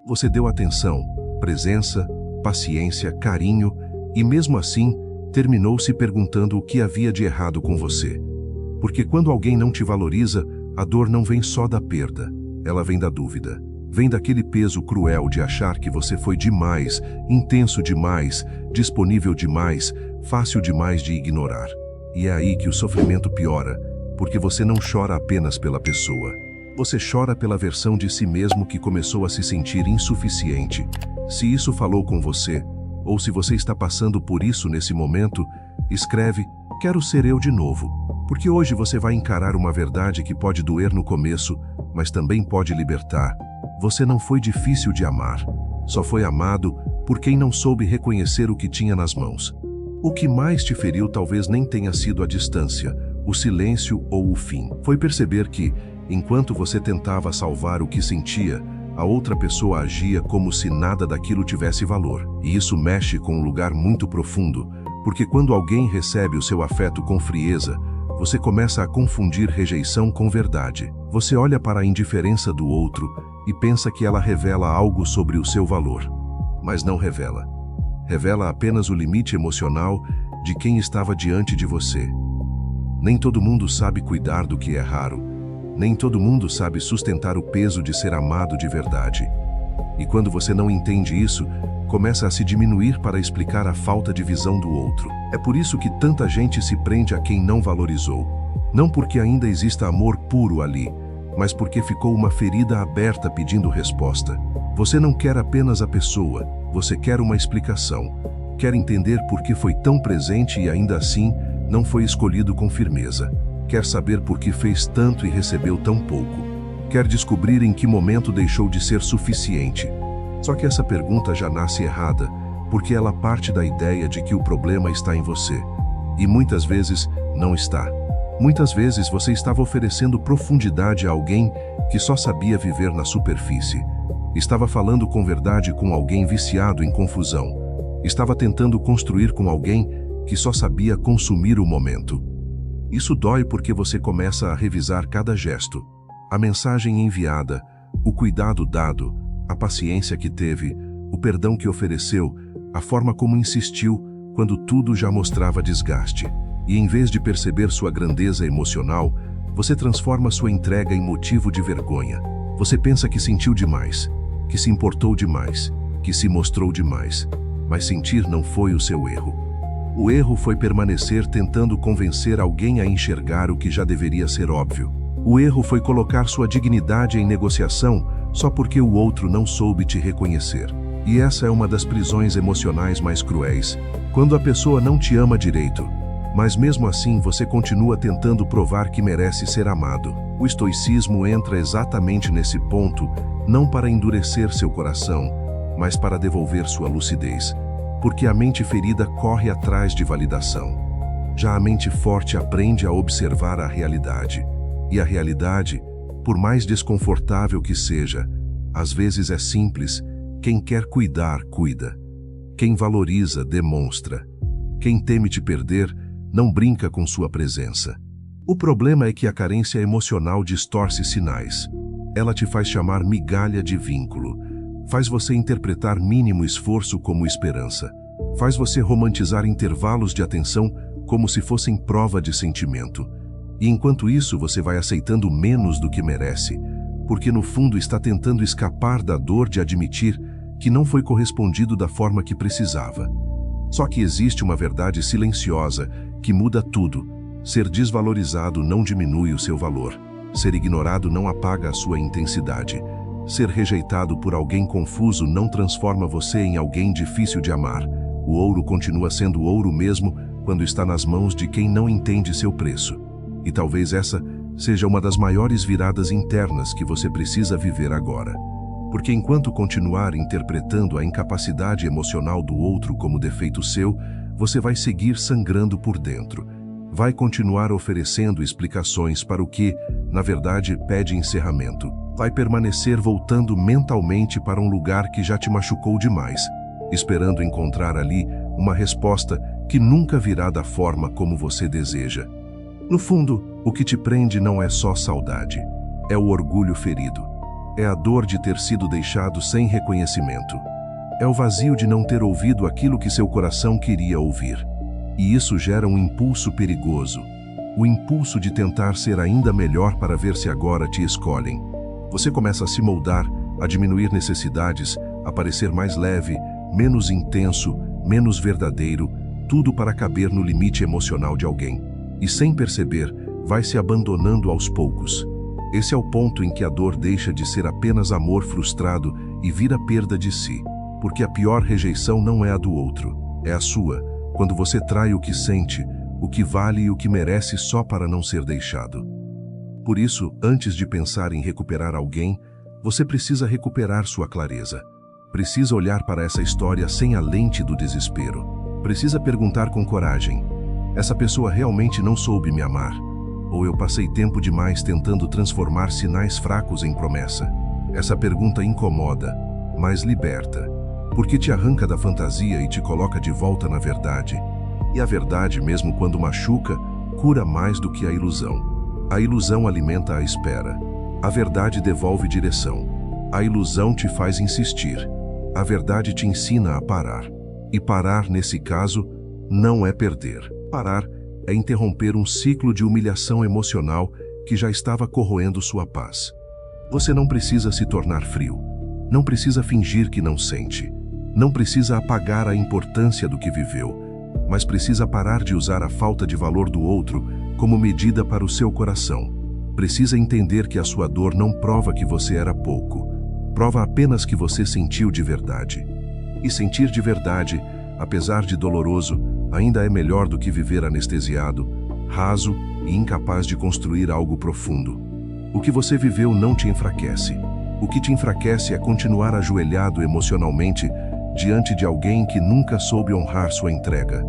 Você deu atenção, presença, paciência, carinho e, mesmo assim, terminou se perguntando o que havia de errado com você. Porque quando alguém não te valoriza, a dor não vem só da perda, ela vem da dúvida. Vem daquele peso cruel de achar que você foi demais, intenso demais, disponível demais, fácil demais de ignorar. E é aí que o sofrimento piora, porque você não chora apenas pela pessoa. Você chora pela versão de si mesmo que começou a se sentir insuficiente. Se isso falou com você, ou se você está passando por isso nesse momento, escreve: quero ser eu de novo. Porque hoje você vai encarar uma verdade que pode doer no começo, mas também pode libertar. Você não foi difícil de amar. Só foi amado por quem não soube reconhecer o que tinha nas mãos. O que mais te feriu talvez nem tenha sido a distância, o silêncio ou o fim. Foi perceber que, enquanto você tentava salvar o que sentia, a outra pessoa agia como se nada daquilo tivesse valor. E isso mexe com um lugar muito profundo, porque quando alguém recebe o seu afeto com frieza, você começa a confundir rejeição com verdade. Você olha para a indiferença do outro e pensa que ela revela algo sobre o seu valor. Mas não revela. Revela apenas o limite emocional de quem estava diante de você. Nem todo mundo sabe cuidar do que é raro. Nem todo mundo sabe sustentar o peso de ser amado de verdade. E quando você não entende isso, começa a se diminuir para explicar a falta de visão do outro. É por isso que tanta gente se prende a quem não valorizou. Não porque ainda exista amor puro ali, mas porque ficou uma ferida aberta pedindo resposta. Você não quer apenas a pessoa, você quer uma explicação. Quer entender por que foi tão presente e ainda assim não foi escolhido com firmeza. Quer saber por que fez tanto e recebeu tão pouco. Quer descobrir em que momento deixou de ser suficiente. Só que essa pergunta já nasce errada, porque ela parte da ideia de que o problema está em você. E muitas vezes não está. Muitas vezes você estava oferecendo profundidade a alguém que só sabia viver na superfície. Estava falando com verdade com alguém viciado em confusão. Estava tentando construir com alguém que só sabia consumir o momento. Isso dói porque você começa a revisar cada gesto, a mensagem enviada, o cuidado dado, a paciência que teve, o perdão que ofereceu, a forma como insistiu quando tudo já mostrava desgaste. E em vez de perceber sua grandeza emocional, você transforma sua entrega em motivo de vergonha. Você pensa que sentiu demais, que se importou demais, que se mostrou demais. Mas sentir não foi o seu erro. O erro foi permanecer tentando convencer alguém a enxergar o que já deveria ser óbvio. O erro foi colocar sua dignidade em negociação só porque o outro não soube te reconhecer. E essa é uma das prisões emocionais mais cruéis, quando a pessoa não te ama direito, mas mesmo assim você continua tentando provar que merece ser amado. O estoicismo entra exatamente nesse ponto, não para endurecer seu coração, mas para devolver sua lucidez, porque a mente ferida corre atrás de validação. Já a mente forte aprende a observar a realidade. E a realidade, por mais desconfortável que seja, às vezes é simples. Quem quer cuidar, cuida. Quem valoriza, demonstra. Quem teme te perder, não brinca com sua presença. O problema é que a carência emocional distorce sinais. Ela te faz chamar migalha de vínculo. Faz você interpretar mínimo esforço como esperança. Faz você romantizar intervalos de atenção como se fossem prova de sentimento. E enquanto isso você vai aceitando menos do que merece, porque no fundo está tentando escapar da dor de admitir que não foi correspondido da forma que precisava. Só que existe uma verdade silenciosa que muda tudo. Ser desvalorizado não diminui o seu valor. Ser ignorado não apaga a sua intensidade. Ser rejeitado por alguém confuso não transforma você em alguém difícil de amar. O ouro continua sendo ouro mesmo quando está nas mãos de quem não entende seu preço. E talvez essa seja uma das maiores viradas internas que você precisa viver agora. Porque enquanto continuar interpretando a incapacidade emocional do outro como defeito seu, você vai seguir sangrando por dentro. Vai continuar oferecendo explicações para o que, na verdade, pede encerramento. Vai permanecer voltando mentalmente para um lugar que já te machucou demais, esperando encontrar ali uma resposta que nunca virá da forma como você deseja. No fundo, o que te prende não é só saudade, é o orgulho ferido. É a dor de ter sido deixado sem reconhecimento. É o vazio de não ter ouvido aquilo que seu coração queria ouvir. E isso gera um impulso perigoso. O impulso de tentar ser ainda melhor para ver se agora te escolhem. Você começa a se moldar, a diminuir necessidades, a parecer mais leve, menos intenso, menos verdadeiro, tudo para caber no limite emocional de alguém. E sem perceber, vai se abandonando aos poucos. Esse é o ponto em que a dor deixa de ser apenas amor frustrado e vira perda de si. Porque a pior rejeição não é a do outro, é a sua, quando você trai o que sente, o que vale e o que merece só para não ser deixado. Por isso, antes de pensar em recuperar alguém, você precisa recuperar sua clareza. Precisa olhar para essa história sem a lente do desespero. Precisa perguntar com coragem: essa pessoa realmente não soube me amar? Ou eu passei tempo demais tentando transformar sinais fracos em promessa? Essa pergunta incomoda, mas liberta, porque te arranca da fantasia e te coloca de volta na verdade. E a verdade, mesmo quando machuca, cura mais do que a ilusão. A ilusão alimenta a espera. A verdade devolve direção. A ilusão te faz insistir. A verdade te ensina a parar. E parar, nesse caso, não é perder. Parar é interromper um ciclo de humilhação emocional que já estava corroendo sua paz. Você não precisa se tornar frio. Não precisa fingir que não sente. Não precisa apagar a importância do que viveu. Mas precisa parar de usar a falta de valor do outro como medida para o seu coração. Precisa entender que a sua dor não prova que você era pouco. Prova apenas que você sentiu de verdade. E sentir de verdade, apesar de doloroso, ainda é melhor do que viver anestesiado, raso e incapaz de construir algo profundo. O que você viveu não te enfraquece. O que te enfraquece é continuar ajoelhado emocionalmente diante de alguém que nunca soube honrar sua entrega.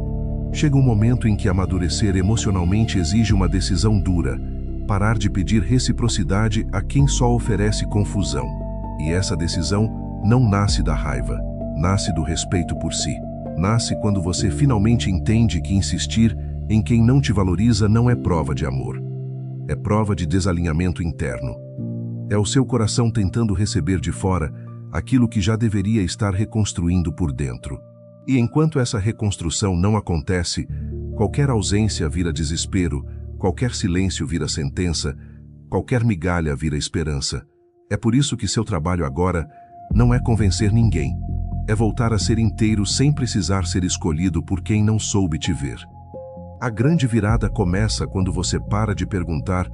Chega um momento em que amadurecer emocionalmente exige uma decisão dura, parar de pedir reciprocidade a quem só oferece confusão. E essa decisão não nasce da raiva, nasce do respeito por si. Nasce quando você finalmente entende que insistir em quem não te valoriza não é prova de amor. É prova de desalinhamento interno. É o seu coração tentando receber de fora aquilo que já deveria estar reconstruindo por dentro. E enquanto essa reconstrução não acontece, qualquer ausência vira desespero, qualquer silêncio vira sentença, qualquer migalha vira esperança. É por isso que seu trabalho agora não é convencer ninguém. É voltar a ser inteiro sem precisar ser escolhido por quem não soube te ver. A grande virada começa quando você para de perguntar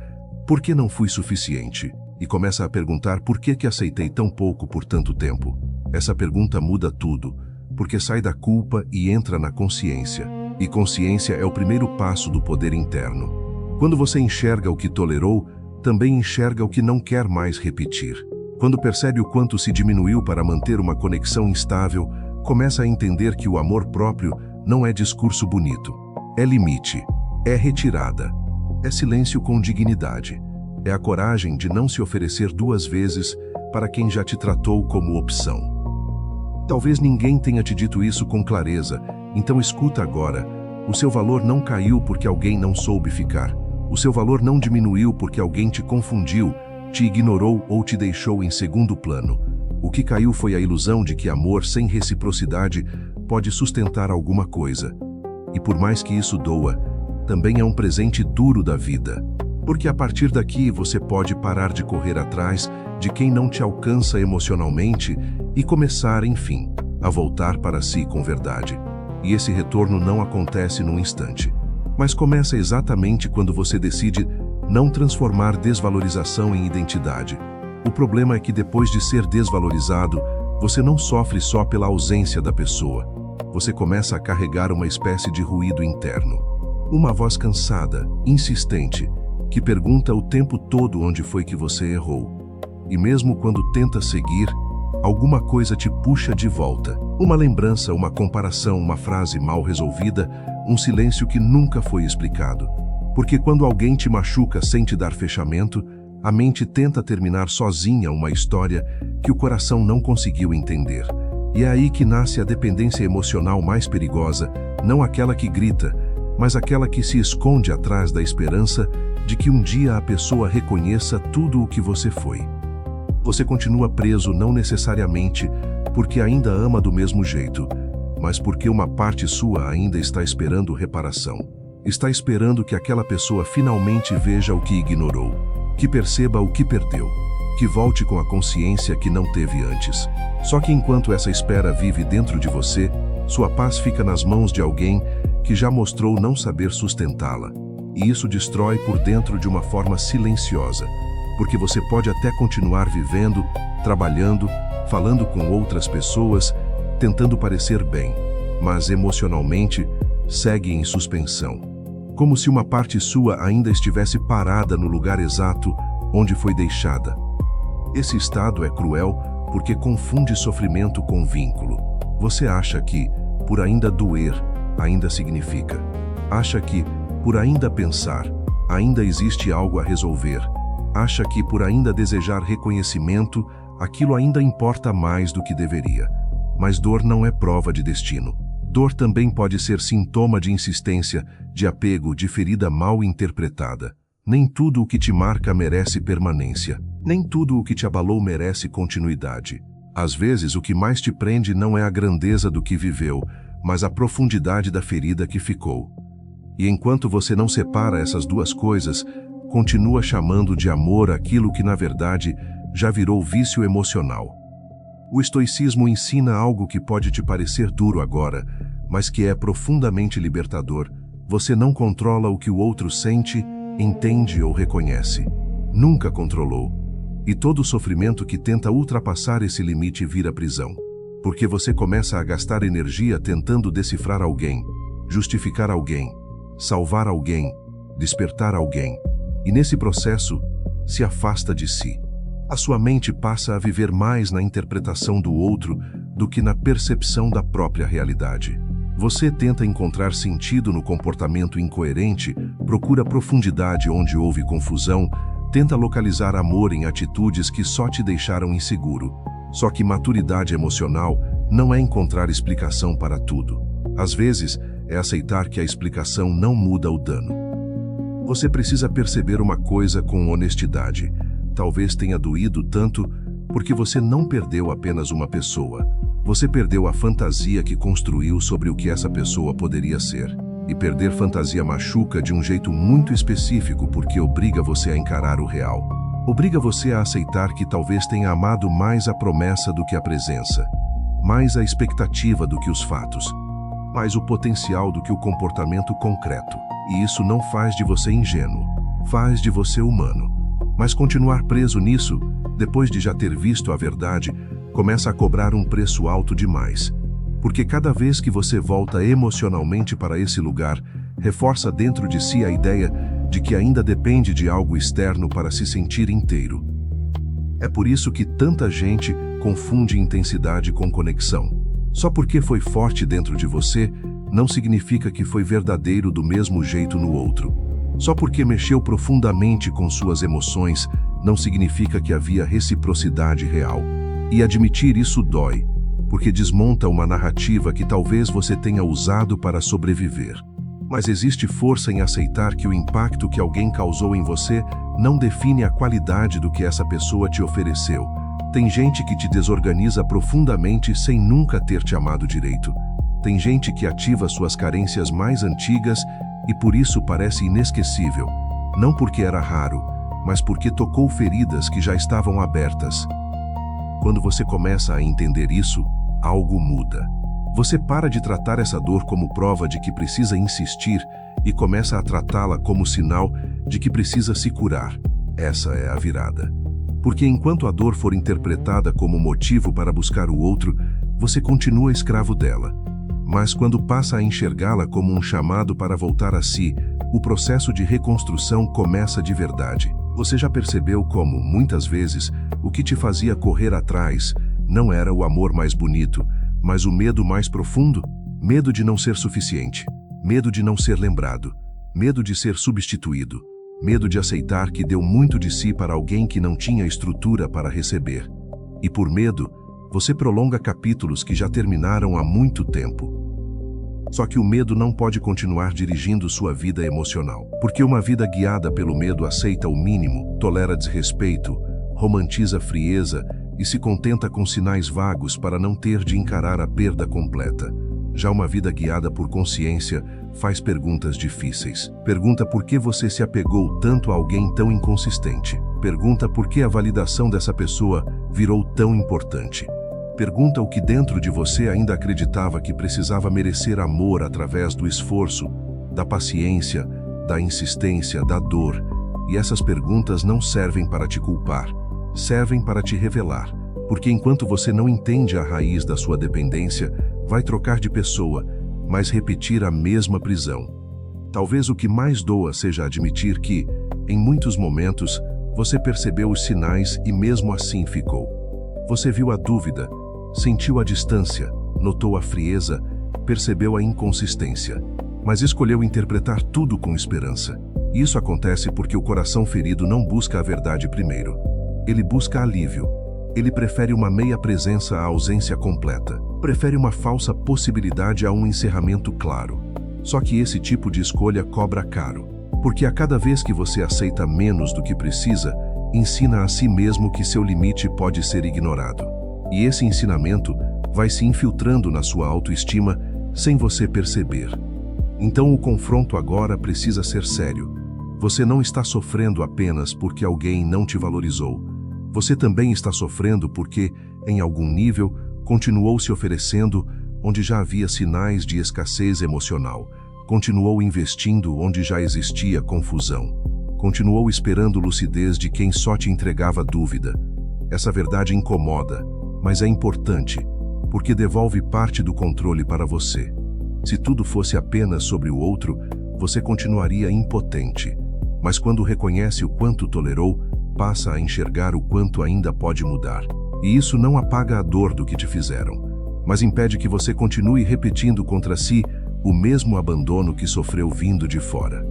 por que não fui suficiente e começa a perguntar por que aceitei tão pouco por tanto tempo. Essa pergunta muda tudo, porque sai da culpa e entra na consciência. E consciência é o primeiro passo do poder interno. Quando você enxerga o que tolerou, também enxerga o que não quer mais repetir. Quando percebe o quanto se diminuiu para manter uma conexão instável, começa a entender que o amor próprio não é discurso bonito. É limite, é retirada, é silêncio com dignidade. É a coragem de não se oferecer duas vezes para quem já te tratou como opção. Talvez ninguém tenha te dito isso com clareza, então escuta agora. O seu valor não caiu porque alguém não soube ficar. O seu valor não diminuiu porque alguém te confundiu, te ignorou ou te deixou em segundo plano. O que caiu foi a ilusão de que amor sem reciprocidade pode sustentar alguma coisa. E por mais que isso doa, também é um presente duro da vida. Porque a partir daqui você pode parar de correr atrás de quem não te alcança emocionalmente e começar, enfim, a voltar para si com verdade. E esse retorno não acontece num instante, mas começa exatamente quando você decide não transformar desvalorização em identidade. O problema é que depois de ser desvalorizado, você não sofre só pela ausência da pessoa. Você começa a carregar uma espécie de ruído interno. Uma voz cansada, insistente, que pergunta o tempo todo onde foi que você errou. E mesmo quando tenta seguir, alguma coisa te puxa de volta. Uma lembrança, uma comparação, uma frase mal resolvida, um silêncio que nunca foi explicado. Porque quando alguém te machuca sem te dar fechamento, a mente tenta terminar sozinha uma história que o coração não conseguiu entender. E é aí que nasce a dependência emocional mais perigosa, não aquela que grita, mas aquela que se esconde atrás da esperança de que um dia a pessoa reconheça tudo o que você foi. Você continua preso não necessariamente porque ainda ama do mesmo jeito, mas porque uma parte sua ainda está esperando reparação. Está esperando que aquela pessoa finalmente veja o que ignorou, que perceba o que perdeu, que volte com a consciência que não teve antes. Só que enquanto essa espera vive dentro de você, sua paz fica nas mãos de alguém que já mostrou não saber sustentá-la. E isso destrói por dentro de uma forma silenciosa, porque você pode até continuar vivendo, trabalhando, falando com outras pessoas, tentando parecer bem, mas emocionalmente segue em suspensão. Como se uma parte sua ainda estivesse parada no lugar exato onde foi deixada. Esse estado é cruel porque confunde sofrimento com vínculo. Você acha que, por ainda doer, ainda significa. Acha que, por ainda pensar, ainda existe algo a resolver. Acha que, por ainda desejar reconhecimento, aquilo ainda importa mais do que deveria. Mas dor não é prova de destino. Dor também pode ser sintoma de insistência, de apego, de ferida mal interpretada. Nem tudo o que te marca merece permanência. Nem tudo o que te abalou merece continuidade. Às vezes, o que mais te prende não é a grandeza do que viveu, mas a profundidade da ferida que ficou. E enquanto você não separa essas duas coisas, continua chamando de amor aquilo que, na verdade, já virou vício emocional. O estoicismo ensina algo que pode te parecer duro agora, mas que é profundamente libertador. Você não controla o que o outro sente, entende ou reconhece. Nunca controlou. E todo sofrimento que tenta ultrapassar esse limite vira prisão. Porque você começa a gastar energia tentando decifrar alguém, justificar alguém, salvar alguém, despertar alguém. E nesse processo, se afasta de si. A sua mente passa a viver mais na interpretação do outro do que na percepção da própria realidade. Você tenta encontrar sentido no comportamento incoerente, procura profundidade onde houve confusão, tenta localizar amor em atitudes que só te deixaram inseguro. Só que maturidade emocional não é encontrar explicação para tudo. Às vezes, é aceitar que a explicação não muda o dano. Você precisa perceber uma coisa com honestidade. Talvez tenha doído tanto porque você não perdeu apenas uma pessoa. Você perdeu a fantasia que construiu sobre o que essa pessoa poderia ser. E perder fantasia machuca de um jeito muito específico porque obriga você a encarar o real. Obriga você a aceitar que talvez tenha amado mais a promessa do que a presença, mais a expectativa do que os fatos, mais o potencial do que o comportamento concreto. E isso não faz de você ingênuo, faz de você humano. Mas continuar preso nisso, depois de já ter visto a verdade, começa a cobrar um preço alto demais. Porque cada vez que você volta emocionalmente para esse lugar, reforça dentro de si a ideia de que ainda depende de algo externo para se sentir inteiro. É por isso que tanta gente confunde intensidade com conexão. Só porque foi forte dentro de você, não significa que foi verdadeiro do mesmo jeito no outro. Só porque mexeu profundamente com suas emoções, não significa que havia reciprocidade real. E admitir isso dói, porque desmonta uma narrativa que talvez você tenha usado para sobreviver. Mas existe força em aceitar que o impacto que alguém causou em você não define a qualidade do que essa pessoa te ofereceu. Tem gente que te desorganiza profundamente sem nunca ter te amado direito. Tem gente que ativa suas carências mais antigas e por isso parece inesquecível. Não porque era raro, mas porque tocou feridas que já estavam abertas. Quando você começa a entender isso, algo muda. Você para de tratar essa dor como prova de que precisa insistir e começa a tratá-la como sinal de que precisa se curar. Essa é a virada. Porque enquanto a dor for interpretada como motivo para buscar o outro, você continua escravo dela. Mas quando passa a enxergá-la como um chamado para voltar a si, o processo de reconstrução começa de verdade. Você já percebeu como, muitas vezes, o que te fazia correr atrás não era o amor mais bonito, mas o medo mais profundo? Medo de não ser suficiente, medo de não ser lembrado, medo de ser substituído, medo de aceitar que deu muito de si para alguém que não tinha estrutura para receber. E por medo, você prolonga capítulos que já terminaram há muito tempo. Só que o medo não pode continuar dirigindo sua vida emocional, porque uma vida guiada pelo medo aceita o mínimo, tolera desrespeito, romantiza a frieza e se contenta com sinais vagos para não ter de encarar a perda completa. Já uma vida guiada por consciência faz perguntas difíceis. Pergunta por que você se apegou tanto a alguém tão inconsistente. Pergunta por que a validação dessa pessoa virou tão importante. Pergunta o que dentro de você ainda acreditava que precisava merecer amor através do esforço, da paciência, da insistência, da dor. E essas perguntas não servem para te culpar, servem para te revelar. Porque enquanto você não entende a raiz da sua dependência, vai trocar de pessoa, mas repetir a mesma prisão. Talvez o que mais doa seja admitir que, em muitos momentos, você percebeu os sinais e mesmo assim ficou. Você viu a dúvida, sentiu a distância, notou a frieza, percebeu a inconsistência, mas escolheu interpretar tudo com esperança. Isso acontece porque o coração ferido não busca a verdade primeiro. Ele busca alívio. Ele prefere uma meia presença à ausência completa. Prefere uma falsa possibilidade a um encerramento claro. Só que esse tipo de escolha cobra caro. Porque a cada vez que você aceita menos do que precisa, ensina a si mesmo que seu limite pode ser ignorado. E esse ensinamento vai se infiltrando na sua autoestima sem você perceber. Então o confronto agora precisa ser sério. Você não está sofrendo apenas porque alguém não te valorizou. Você também está sofrendo porque, em algum nível, continuou se oferecendo onde já havia sinais de escassez emocional. Continuou investindo onde já existia confusão. Continuou esperando lucidez de quem só te entregava dúvida. Essa verdade incomoda, mas é importante, porque devolve parte do controle para você. Se tudo fosse apenas sobre o outro, você continuaria impotente. Mas quando reconhece o quanto tolerou, passa a enxergar o quanto ainda pode mudar. E isso não apaga a dor do que te fizeram, mas impede que você continue repetindo contra si o mesmo abandono que sofreu vindo de fora.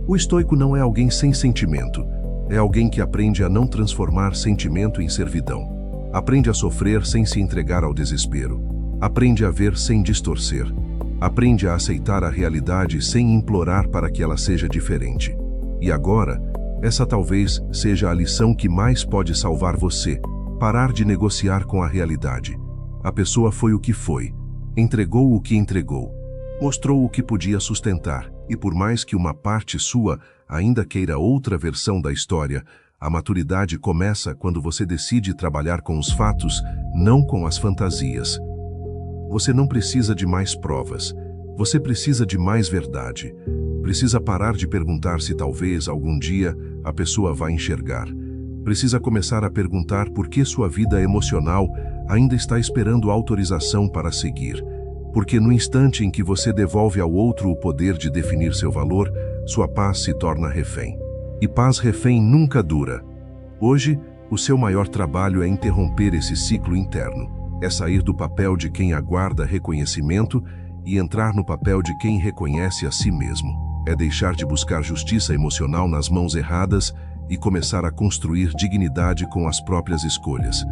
O estoico não é alguém sem sentimento, é alguém que aprende a não transformar sentimento em servidão. Aprende a sofrer sem se entregar ao desespero. Aprende a ver sem distorcer. Aprende a aceitar a realidade sem implorar para que ela seja diferente. E agora, essa talvez seja a lição que mais pode salvar você: parar de negociar com a realidade. A pessoa foi o que foi, entregou o que entregou, mostrou o que podia sustentar, e por mais que uma parte sua ainda queira outra versão da história, a maturidade começa quando você decide trabalhar com os fatos, não com as fantasias. Você não precisa de mais provas, você precisa de mais verdade. Precisa parar de perguntar se talvez algum dia a pessoa vai enxergar. Precisa começar a perguntar por que sua vida emocional ainda está esperando autorização para seguir. Porque no instante em que você devolve ao outro o poder de definir seu valor, sua paz se torna refém. E paz refém nunca dura. Hoje, o seu maior trabalho é interromper esse ciclo interno. É sair do papel de quem aguarda reconhecimento e entrar no papel de quem reconhece a si mesmo. É deixar de buscar justiça emocional nas mãos erradas e começar a construir dignidade com as próprias escolhas.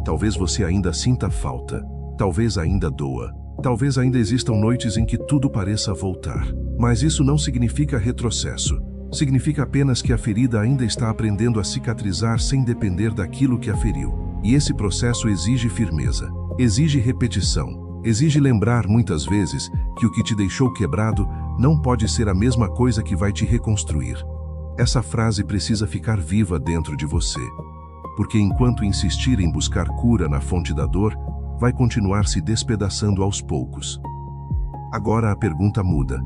Talvez você ainda sinta falta, talvez ainda doa, talvez ainda existam noites em que tudo pareça voltar. Mas isso não significa retrocesso. Significa apenas que a ferida ainda está aprendendo a cicatrizar sem depender daquilo que a feriu. E esse processo exige firmeza, exige repetição, exige lembrar muitas vezes que o que te deixou quebrado não pode ser a mesma coisa que vai te reconstruir. Essa frase precisa ficar viva dentro de você, porque enquanto insistir em buscar cura na fonte da dor, vai continuar se despedaçando aos poucos. Agora a pergunta muda.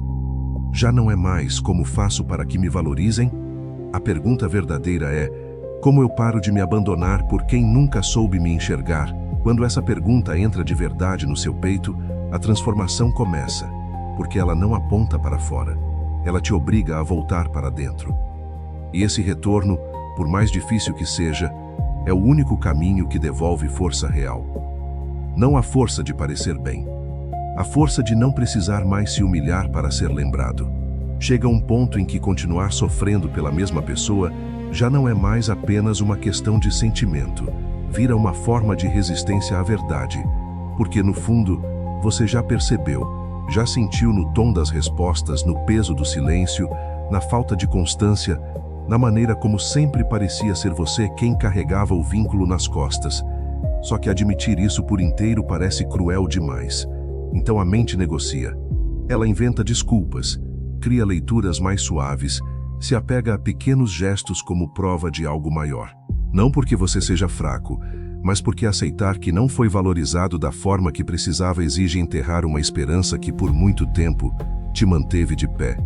Já não é mais como faço para que me valorizem? A pergunta verdadeira é: como eu paro de me abandonar por quem nunca soube me enxergar? Quando essa pergunta entra de verdade no seu peito, a transformação começa, porque ela não aponta para fora, ela te obriga a voltar para dentro. E esse retorno, por mais difícil que seja, é o único caminho que devolve força real. Não a força de parecer bem, a força de não precisar mais se humilhar para ser lembrado. Chega um ponto em que continuar sofrendo pela mesma pessoa já não é mais apenas uma questão de sentimento, vira uma forma de resistência à verdade, porque no fundo você já percebeu, já sentiu no tom das respostas, no peso do silêncio, na falta de constância, na maneira como sempre parecia ser você quem carregava o vínculo nas costas. Só que admitir isso por inteiro parece cruel demais. Então a mente negocia. Ela inventa desculpas, cria leituras mais suaves, se apega a pequenos gestos como prova de algo maior. Não porque você seja fraco, mas porque aceitar que não foi valorizado da forma que precisava exige enterrar uma esperança que por muito tempo te manteve de pé.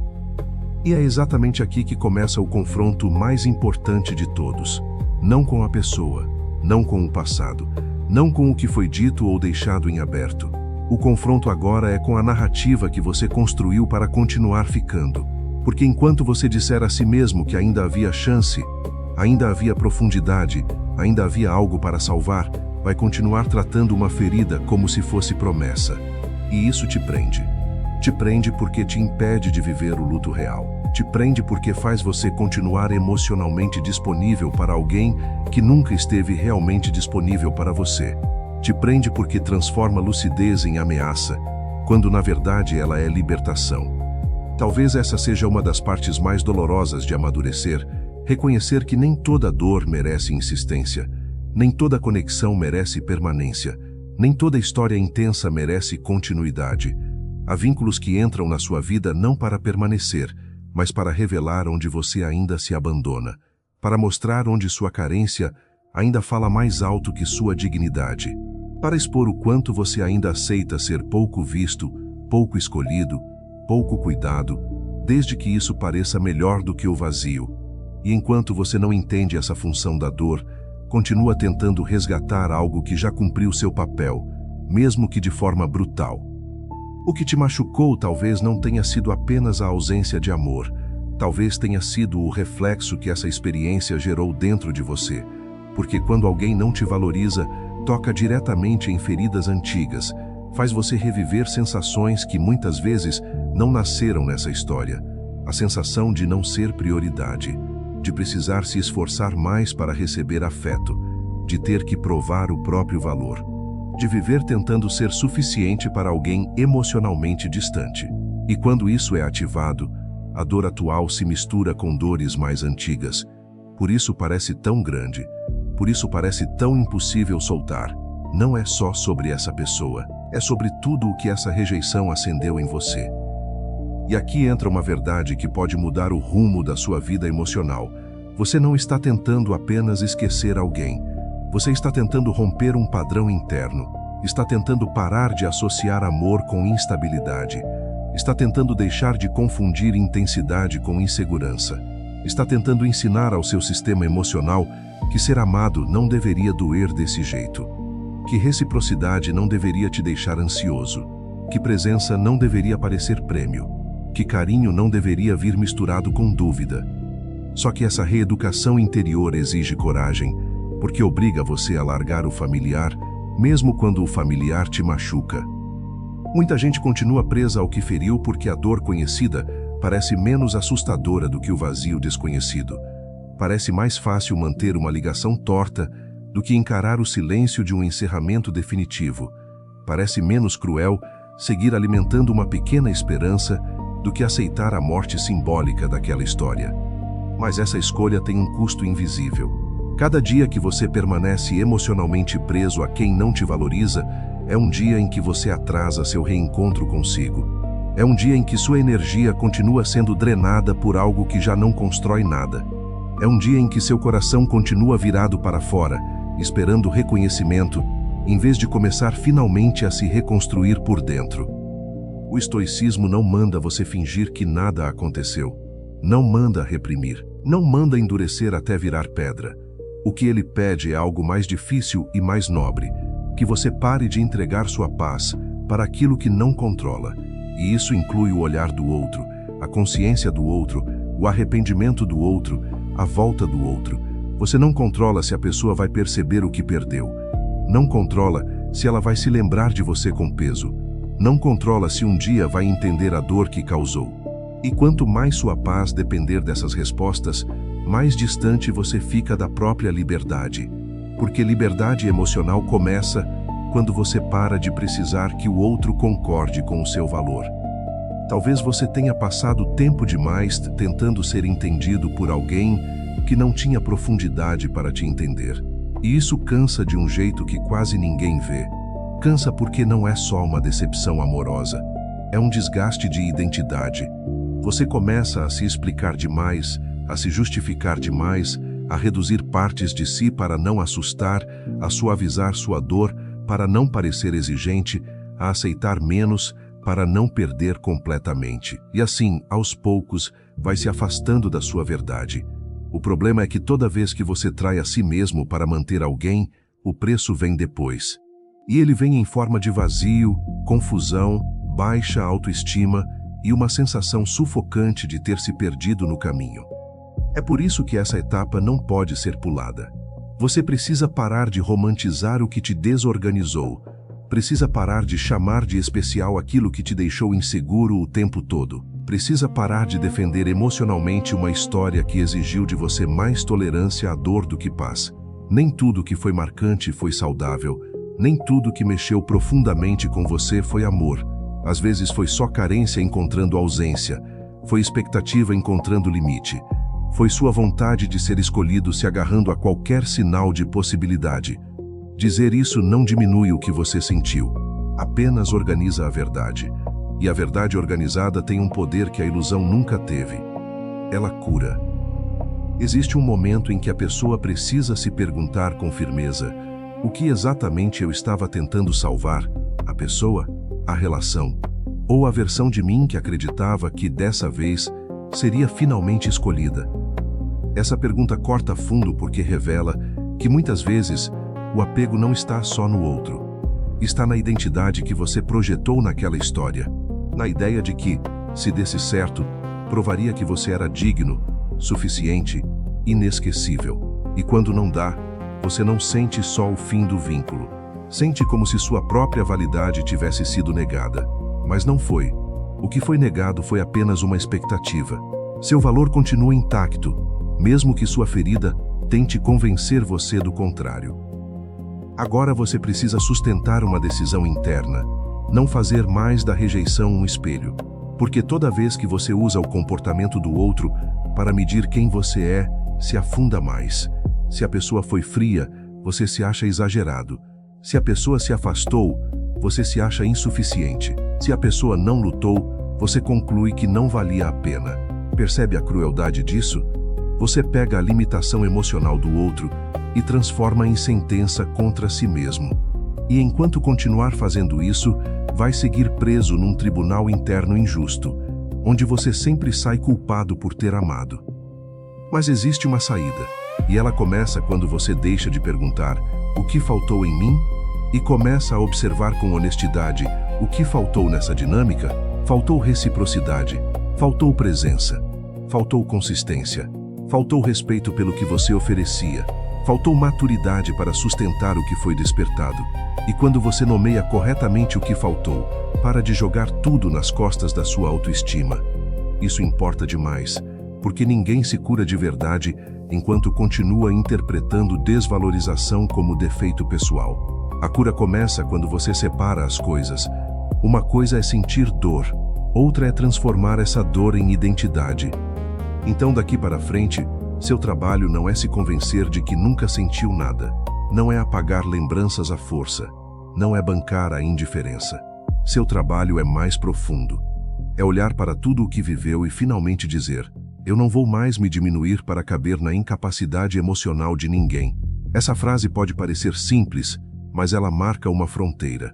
E é exatamente aqui que começa o confronto mais importante de todos. Não com a pessoa, não com o passado, não com o que foi dito ou deixado em aberto. O confronto agora é com a narrativa que você construiu para continuar ficando. Porque enquanto você disser a si mesmo que ainda havia chance, ainda havia profundidade, ainda havia algo para salvar, vai continuar tratando uma ferida como se fosse promessa. E isso te prende. Te prende porque te impede de viver o luto real. Te prende porque faz você continuar emocionalmente disponível para alguém que nunca esteve realmente disponível para você. Te prende porque transforma lucidez em ameaça, quando na verdade ela é libertação. Talvez essa seja uma das partes mais dolorosas de amadurecer, reconhecer que nem toda dor merece insistência, nem toda conexão merece permanência, nem toda história intensa merece continuidade. Há vínculos que entram na sua vida não para permanecer, mas para revelar onde você ainda se abandona, para mostrar onde sua carência ainda fala mais alto que sua dignidade, para expor o quanto você ainda aceita ser pouco visto, pouco escolhido, pouco cuidado, desde que isso pareça melhor do que o vazio. E enquanto você não entende essa função da dor, continua tentando resgatar algo que já cumpriu seu papel, mesmo que de forma brutal. O que te machucou talvez não tenha sido apenas a ausência de amor, talvez tenha sido o reflexo que essa experiência gerou dentro de você, porque quando alguém não te valoriza, toca diretamente em feridas antigas, faz você reviver sensações que muitas vezes não nasceram nessa história. A sensação de não ser prioridade, de precisar se esforçar mais para receber afeto, de ter que provar o próprio valor, de viver tentando ser suficiente para alguém emocionalmente distante. E quando isso é ativado, a dor atual se mistura com dores mais antigas. Por isso parece tão grande, por isso parece tão impossível soltar. Não é só sobre essa pessoa, é sobre tudo o que essa rejeição acendeu em você. E aqui entra uma verdade que pode mudar o rumo da sua vida emocional. Você não está tentando apenas esquecer alguém. Você está tentando romper um padrão interno. Está tentando parar de associar amor com instabilidade. Está tentando deixar de confundir intensidade com insegurança. Está tentando ensinar ao seu sistema emocional que ser amado não deveria doer desse jeito. Que reciprocidade não deveria te deixar ansioso. Que presença não deveria parecer prêmio. Que carinho não deveria vir misturado com dúvida. Só que essa reeducação interior exige coragem, porque obriga você a largar o familiar, mesmo quando o familiar te machuca. Muita gente continua presa ao que feriu porque a dor conhecida parece menos assustadora do que o vazio desconhecido. Parece mais fácil manter uma ligação torta do que encarar o silêncio de um encerramento definitivo. Parece menos cruel seguir alimentando uma pequena esperança do que aceitar a morte simbólica daquela história. Mas essa escolha tem um custo invisível. Cada dia que você permanece emocionalmente preso a quem não te valoriza é um dia em que você atrasa seu reencontro consigo. É um dia em que sua energia continua sendo drenada por algo que já não constrói nada. É um dia em que seu coração continua virado para fora, esperando reconhecimento, em vez de começar finalmente a se reconstruir por dentro. O estoicismo não manda você fingir que nada aconteceu. Não manda reprimir. Não manda endurecer até virar pedra. O que ele pede é algo mais difícil e mais nobre, que você pare de entregar sua paz para aquilo que não controla. E isso inclui o olhar do outro, a consciência do outro, o arrependimento do outro, a volta do outro. Você não controla se a pessoa vai perceber o que perdeu. Não controla se ela vai se lembrar de você com peso. Não controla se um dia vai entender a dor que causou. E quanto mais sua paz depender dessas respostas, mais distante você fica da própria liberdade. Porque liberdade emocional começa quando você para de precisar que o outro concorde com o seu valor. Talvez você tenha passado tempo demais tentando ser entendido por alguém que não tinha profundidade para te entender. E isso cansa de um jeito que quase ninguém vê. Cansa porque não é só uma decepção amorosa, é um desgaste de identidade. Você começa a se explicar demais, a se justificar demais, a reduzir partes de si para não assustar, a suavizar sua dor para não parecer exigente, a aceitar menos para não perder completamente. E assim, aos poucos, vai se afastando da sua verdade. O problema é que toda vez que você trai a si mesmo para manter alguém, o preço vem depois. E ele vem em forma de vazio, confusão, baixa autoestima e uma sensação sufocante de ter se perdido no caminho. É por isso que essa etapa não pode ser pulada. Você precisa parar de romantizar o que te desorganizou. Precisa parar de chamar de especial aquilo que te deixou inseguro o tempo todo. Precisa parar de defender emocionalmente uma história que exigiu de você mais tolerância à dor do que paz. Nem tudo que foi marcante foi saudável. Nem tudo que mexeu profundamente com você foi amor. Às vezes foi só carência encontrando ausência. Foi expectativa encontrando limite. Foi sua vontade de ser escolhido se agarrando a qualquer sinal de possibilidade. Dizer isso não diminui o que você sentiu. Apenas organiza a verdade. E a verdade organizada tem um poder que a ilusão nunca teve. Ela cura. Existe um momento em que a pessoa precisa se perguntar com firmeza: o que exatamente eu estava tentando salvar? A pessoa? A relação? Ou a versão de mim que acreditava que, dessa vez, seria finalmente escolhida? Essa pergunta corta fundo porque revela que, muitas vezes, o apego não está só no outro. Está na identidade que você projetou naquela história. Na ideia de que, se desse certo, provaria que você era digno, suficiente, inesquecível. E quando não dá, você não sente só o fim do vínculo. Sente como se sua própria validade tivesse sido negada. Mas não foi. O que foi negado foi apenas uma expectativa. Seu valor continua intacto, mesmo que sua ferida tente convencer você do contrário. Agora você precisa sustentar uma decisão interna. Não fazer mais da rejeição um espelho. Porque toda vez que você usa o comportamento do outro para medir quem você é, se afunda mais. Se a pessoa foi fria, você se acha exagerado. Se a pessoa se afastou, você se acha insuficiente. Se a pessoa não lutou, você conclui que não valia a pena. Percebe a crueldade disso? Você pega a limitação emocional do outro e transforma em sentença contra si mesmo. E enquanto continuar fazendo isso, vai seguir preso num tribunal interno injusto, onde você sempre sai culpado por ter amado. Mas existe uma saída, e ela começa quando você deixa de perguntar o que faltou em mim e começa a observar com honestidade o que faltou nessa dinâmica. Faltou reciprocidade, faltou presença, faltou consistência, faltou respeito pelo que você oferecia, faltou maturidade para sustentar o que foi despertado. E quando você nomeia corretamente o que faltou, para de jogar tudo nas costas da sua autoestima. Isso importa demais, porque ninguém se cura de verdade enquanto continua interpretando desvalorização como defeito pessoal. A cura começa quando você separa as coisas. Uma coisa é sentir dor, outra é transformar essa dor em identidade. Então, daqui para frente, seu trabalho não é se convencer de que nunca sentiu nada. Não é apagar lembranças à força. Não é bancar a indiferença. Seu trabalho é mais profundo. É olhar para tudo o que viveu e finalmente dizer: eu não vou mais me diminuir para caber na incapacidade emocional de ninguém. Essa frase pode parecer simples, mas ela marca uma fronteira.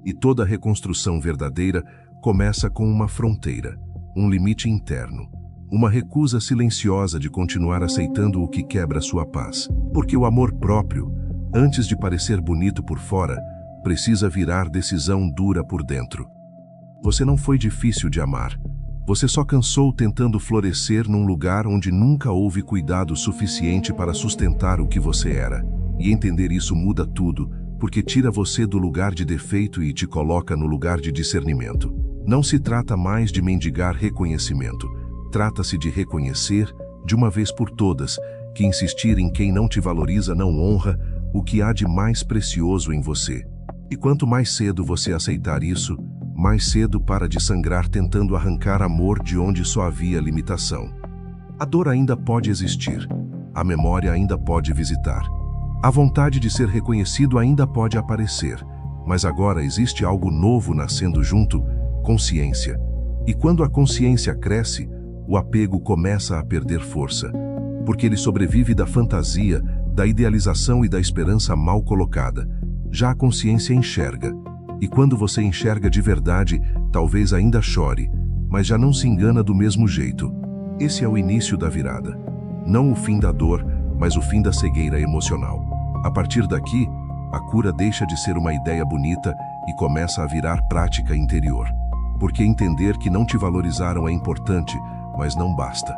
E toda reconstrução verdadeira começa com uma fronteira, um limite interno, uma recusa silenciosa de continuar aceitando o que quebra sua paz. Porque o amor próprio, antes de parecer bonito por fora, precisa virar decisão dura por dentro. Você não foi difícil de amar. Você só cansou tentando florescer num lugar onde nunca houve cuidado suficiente para sustentar o que você era. E entender isso muda tudo, porque tira você do lugar de defeito e te coloca no lugar de discernimento. Não se trata mais de mendigar reconhecimento. Trata-se de reconhecer, de uma vez por todas, que insistir em quem não te valoriza não honra o que há de mais precioso em você. E quanto mais cedo você aceitar isso, mais cedo para de sangrar tentando arrancar amor de onde só havia limitação. A dor ainda pode existir, a memória ainda pode visitar. A vontade de ser reconhecido ainda pode aparecer, mas agora existe algo novo nascendo junto, consciência. E quando a consciência cresce, o apego começa a perder força, porque ele sobrevive da fantasia, da idealização e da esperança mal colocada. Já a consciência enxerga, e quando você enxerga de verdade, talvez ainda chore, mas já não se engana do mesmo jeito. Esse é o início da virada. Não o fim da dor, mas o fim da cegueira emocional. A partir daqui, a cura deixa de ser uma ideia bonita e começa a virar prática interior. Porque entender que não te valorizaram é importante, mas não basta.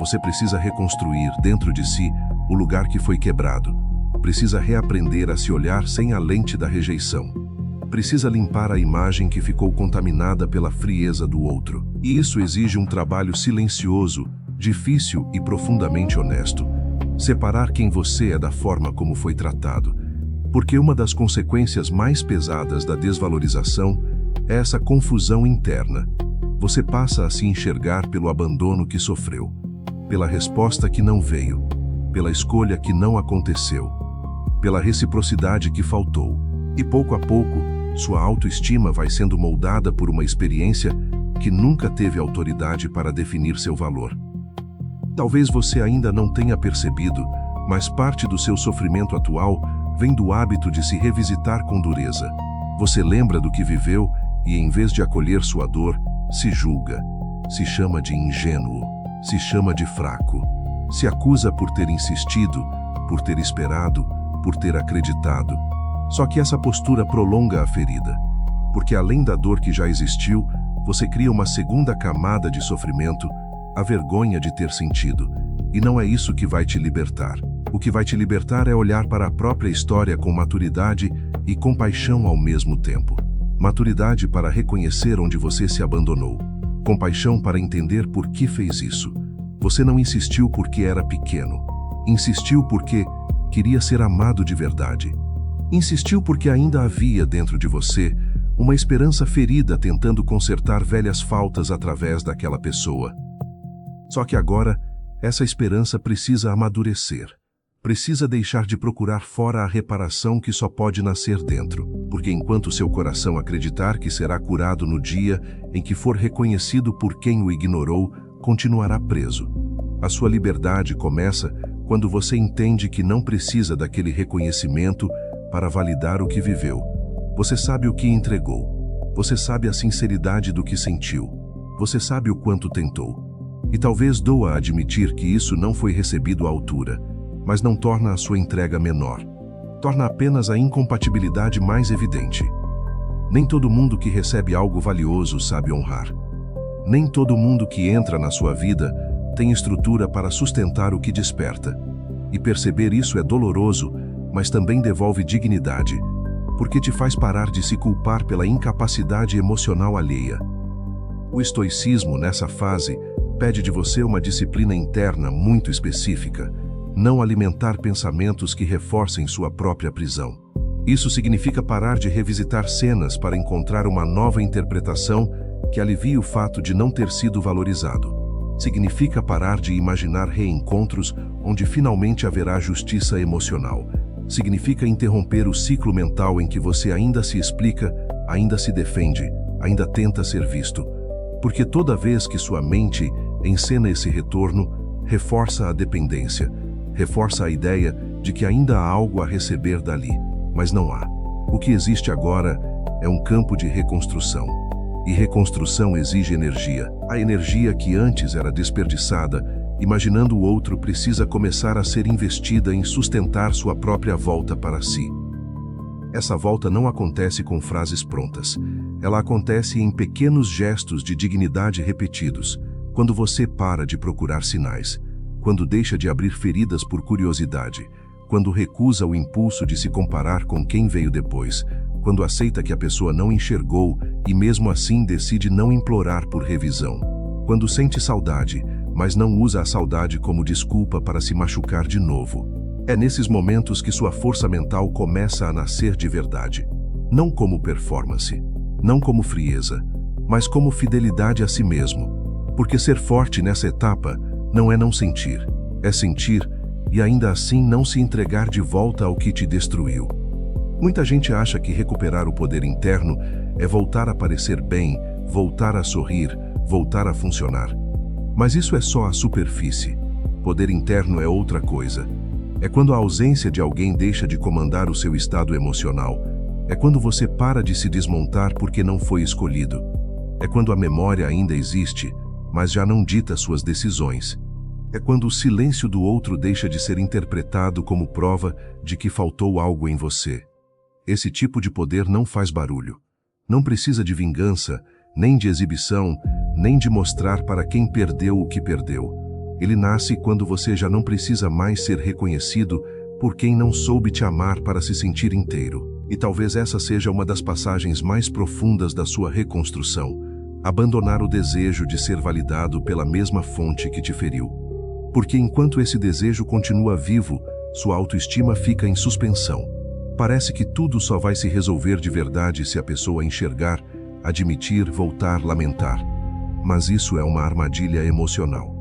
Você precisa reconstruir dentro de si o lugar que foi quebrado. Precisa reaprender a se olhar sem a lente da rejeição. Precisa limpar a imagem que ficou contaminada pela frieza do outro. E isso exige um trabalho silencioso, difícil e profundamente honesto. Separar quem você é da forma como foi tratado. Porque uma das consequências mais pesadas da desvalorização é essa confusão interna. Você passa a se enxergar pelo abandono que sofreu, pela resposta que não veio, pela escolha que não aconteceu, pela reciprocidade que faltou. E pouco a pouco, sua autoestima vai sendo moldada por uma experiência que nunca teve autoridade para definir seu valor. Talvez você ainda não tenha percebido, mas parte do seu sofrimento atual vem do hábito de se revisitar com dureza. Você lembra do que viveu e, em vez de acolher sua dor, se julga, se chama de ingênuo, se chama de fraco, se acusa por ter insistido, por ter esperado, por ter acreditado. Só que essa postura prolonga a ferida, porque além da dor que já existiu, você cria uma segunda camada de sofrimento, a vergonha de ter sentido. E não é isso que vai te libertar. O que vai te libertar é olhar para a própria história com maturidade e compaixão ao mesmo tempo. Maturidade para reconhecer onde você se abandonou. Compaixão para entender por que fez isso. Você não insistiu porque era pequeno. Insistiu porque queria ser amado de verdade. Insistiu porque ainda havia dentro de você uma esperança ferida tentando consertar velhas faltas através daquela pessoa. Só que agora, essa esperança precisa amadurecer. Precisa deixar de procurar fora a reparação que só pode nascer dentro. Porque enquanto seu coração acreditar que será curado no dia em que for reconhecido por quem o ignorou, continuará preso. A sua liberdade começa quando você entende que não precisa daquele reconhecimento para validar o que viveu. Você sabe o que entregou. Você sabe a sinceridade do que sentiu. Você sabe o quanto tentou. E talvez doa admitir que isso não foi recebido à altura, mas não torna a sua entrega menor. Torna apenas a incompatibilidade mais evidente. Nem todo mundo que recebe algo valioso sabe honrar. Nem todo mundo que entra na sua vida tem estrutura para sustentar o que desperta. E perceber isso é doloroso, mas também devolve dignidade, porque te faz parar de se culpar pela incapacidade emocional alheia. O estoicismo, nessa fase, pede de você uma disciplina interna muito específica, não alimentar pensamentos que reforcem sua própria prisão. Isso significa parar de revisitar cenas para encontrar uma nova interpretação que alivie o fato de não ter sido valorizado. Significa parar de imaginar reencontros onde finalmente haverá justiça emocional. Significa interromper o ciclo mental em que você ainda se explica, ainda se defende, ainda tenta ser visto. Porque toda vez que sua mente encena esse retorno, reforça a dependência, reforça a ideia de que ainda há algo a receber dali, mas não há. O que existe agora é um campo de reconstrução. E reconstrução exige energia. A energia que antes era desperdiçada, imaginando o outro, precisa começar a ser investida em sustentar sua própria volta para si. Essa volta não acontece com frases prontas. Ela acontece em pequenos gestos de dignidade repetidos, quando você para de procurar sinais, quando deixa de abrir feridas por curiosidade, quando recusa o impulso de se comparar com quem veio depois, quando aceita que a pessoa não enxergou e mesmo assim decide não implorar por revisão, quando sente saudade, mas não usa a saudade como desculpa para se machucar de novo. É nesses momentos que sua força mental começa a nascer de verdade, não como performance, não como frieza, mas como fidelidade a si mesmo. Porque ser forte nessa etapa não é não sentir, é sentir e ainda assim não se entregar de volta ao que te destruiu. Muita gente acha que recuperar o poder interno é voltar a parecer bem, voltar a sorrir, voltar a funcionar. Mas isso é só a superfície. Poder interno é outra coisa. É quando a ausência de alguém deixa de comandar o seu estado emocional. É quando você para de se desmontar porque não foi escolhido. É quando a memória ainda existe, mas já não dita suas decisões. É quando o silêncio do outro deixa de ser interpretado como prova de que faltou algo em você. Esse tipo de poder não faz barulho. Não precisa de vingança, nem de exibição, nem de mostrar para quem perdeu o que perdeu. Ele nasce quando você já não precisa mais ser reconhecido por quem não soube te amar para se sentir inteiro. E talvez essa seja uma das passagens mais profundas da sua reconstrução. Abandonar o desejo de ser validado pela mesma fonte que te feriu. Porque enquanto esse desejo continua vivo, sua autoestima fica em suspensão. Parece que tudo só vai se resolver de verdade se a pessoa enxergar, admitir, voltar, lamentar. Mas isso é uma armadilha emocional.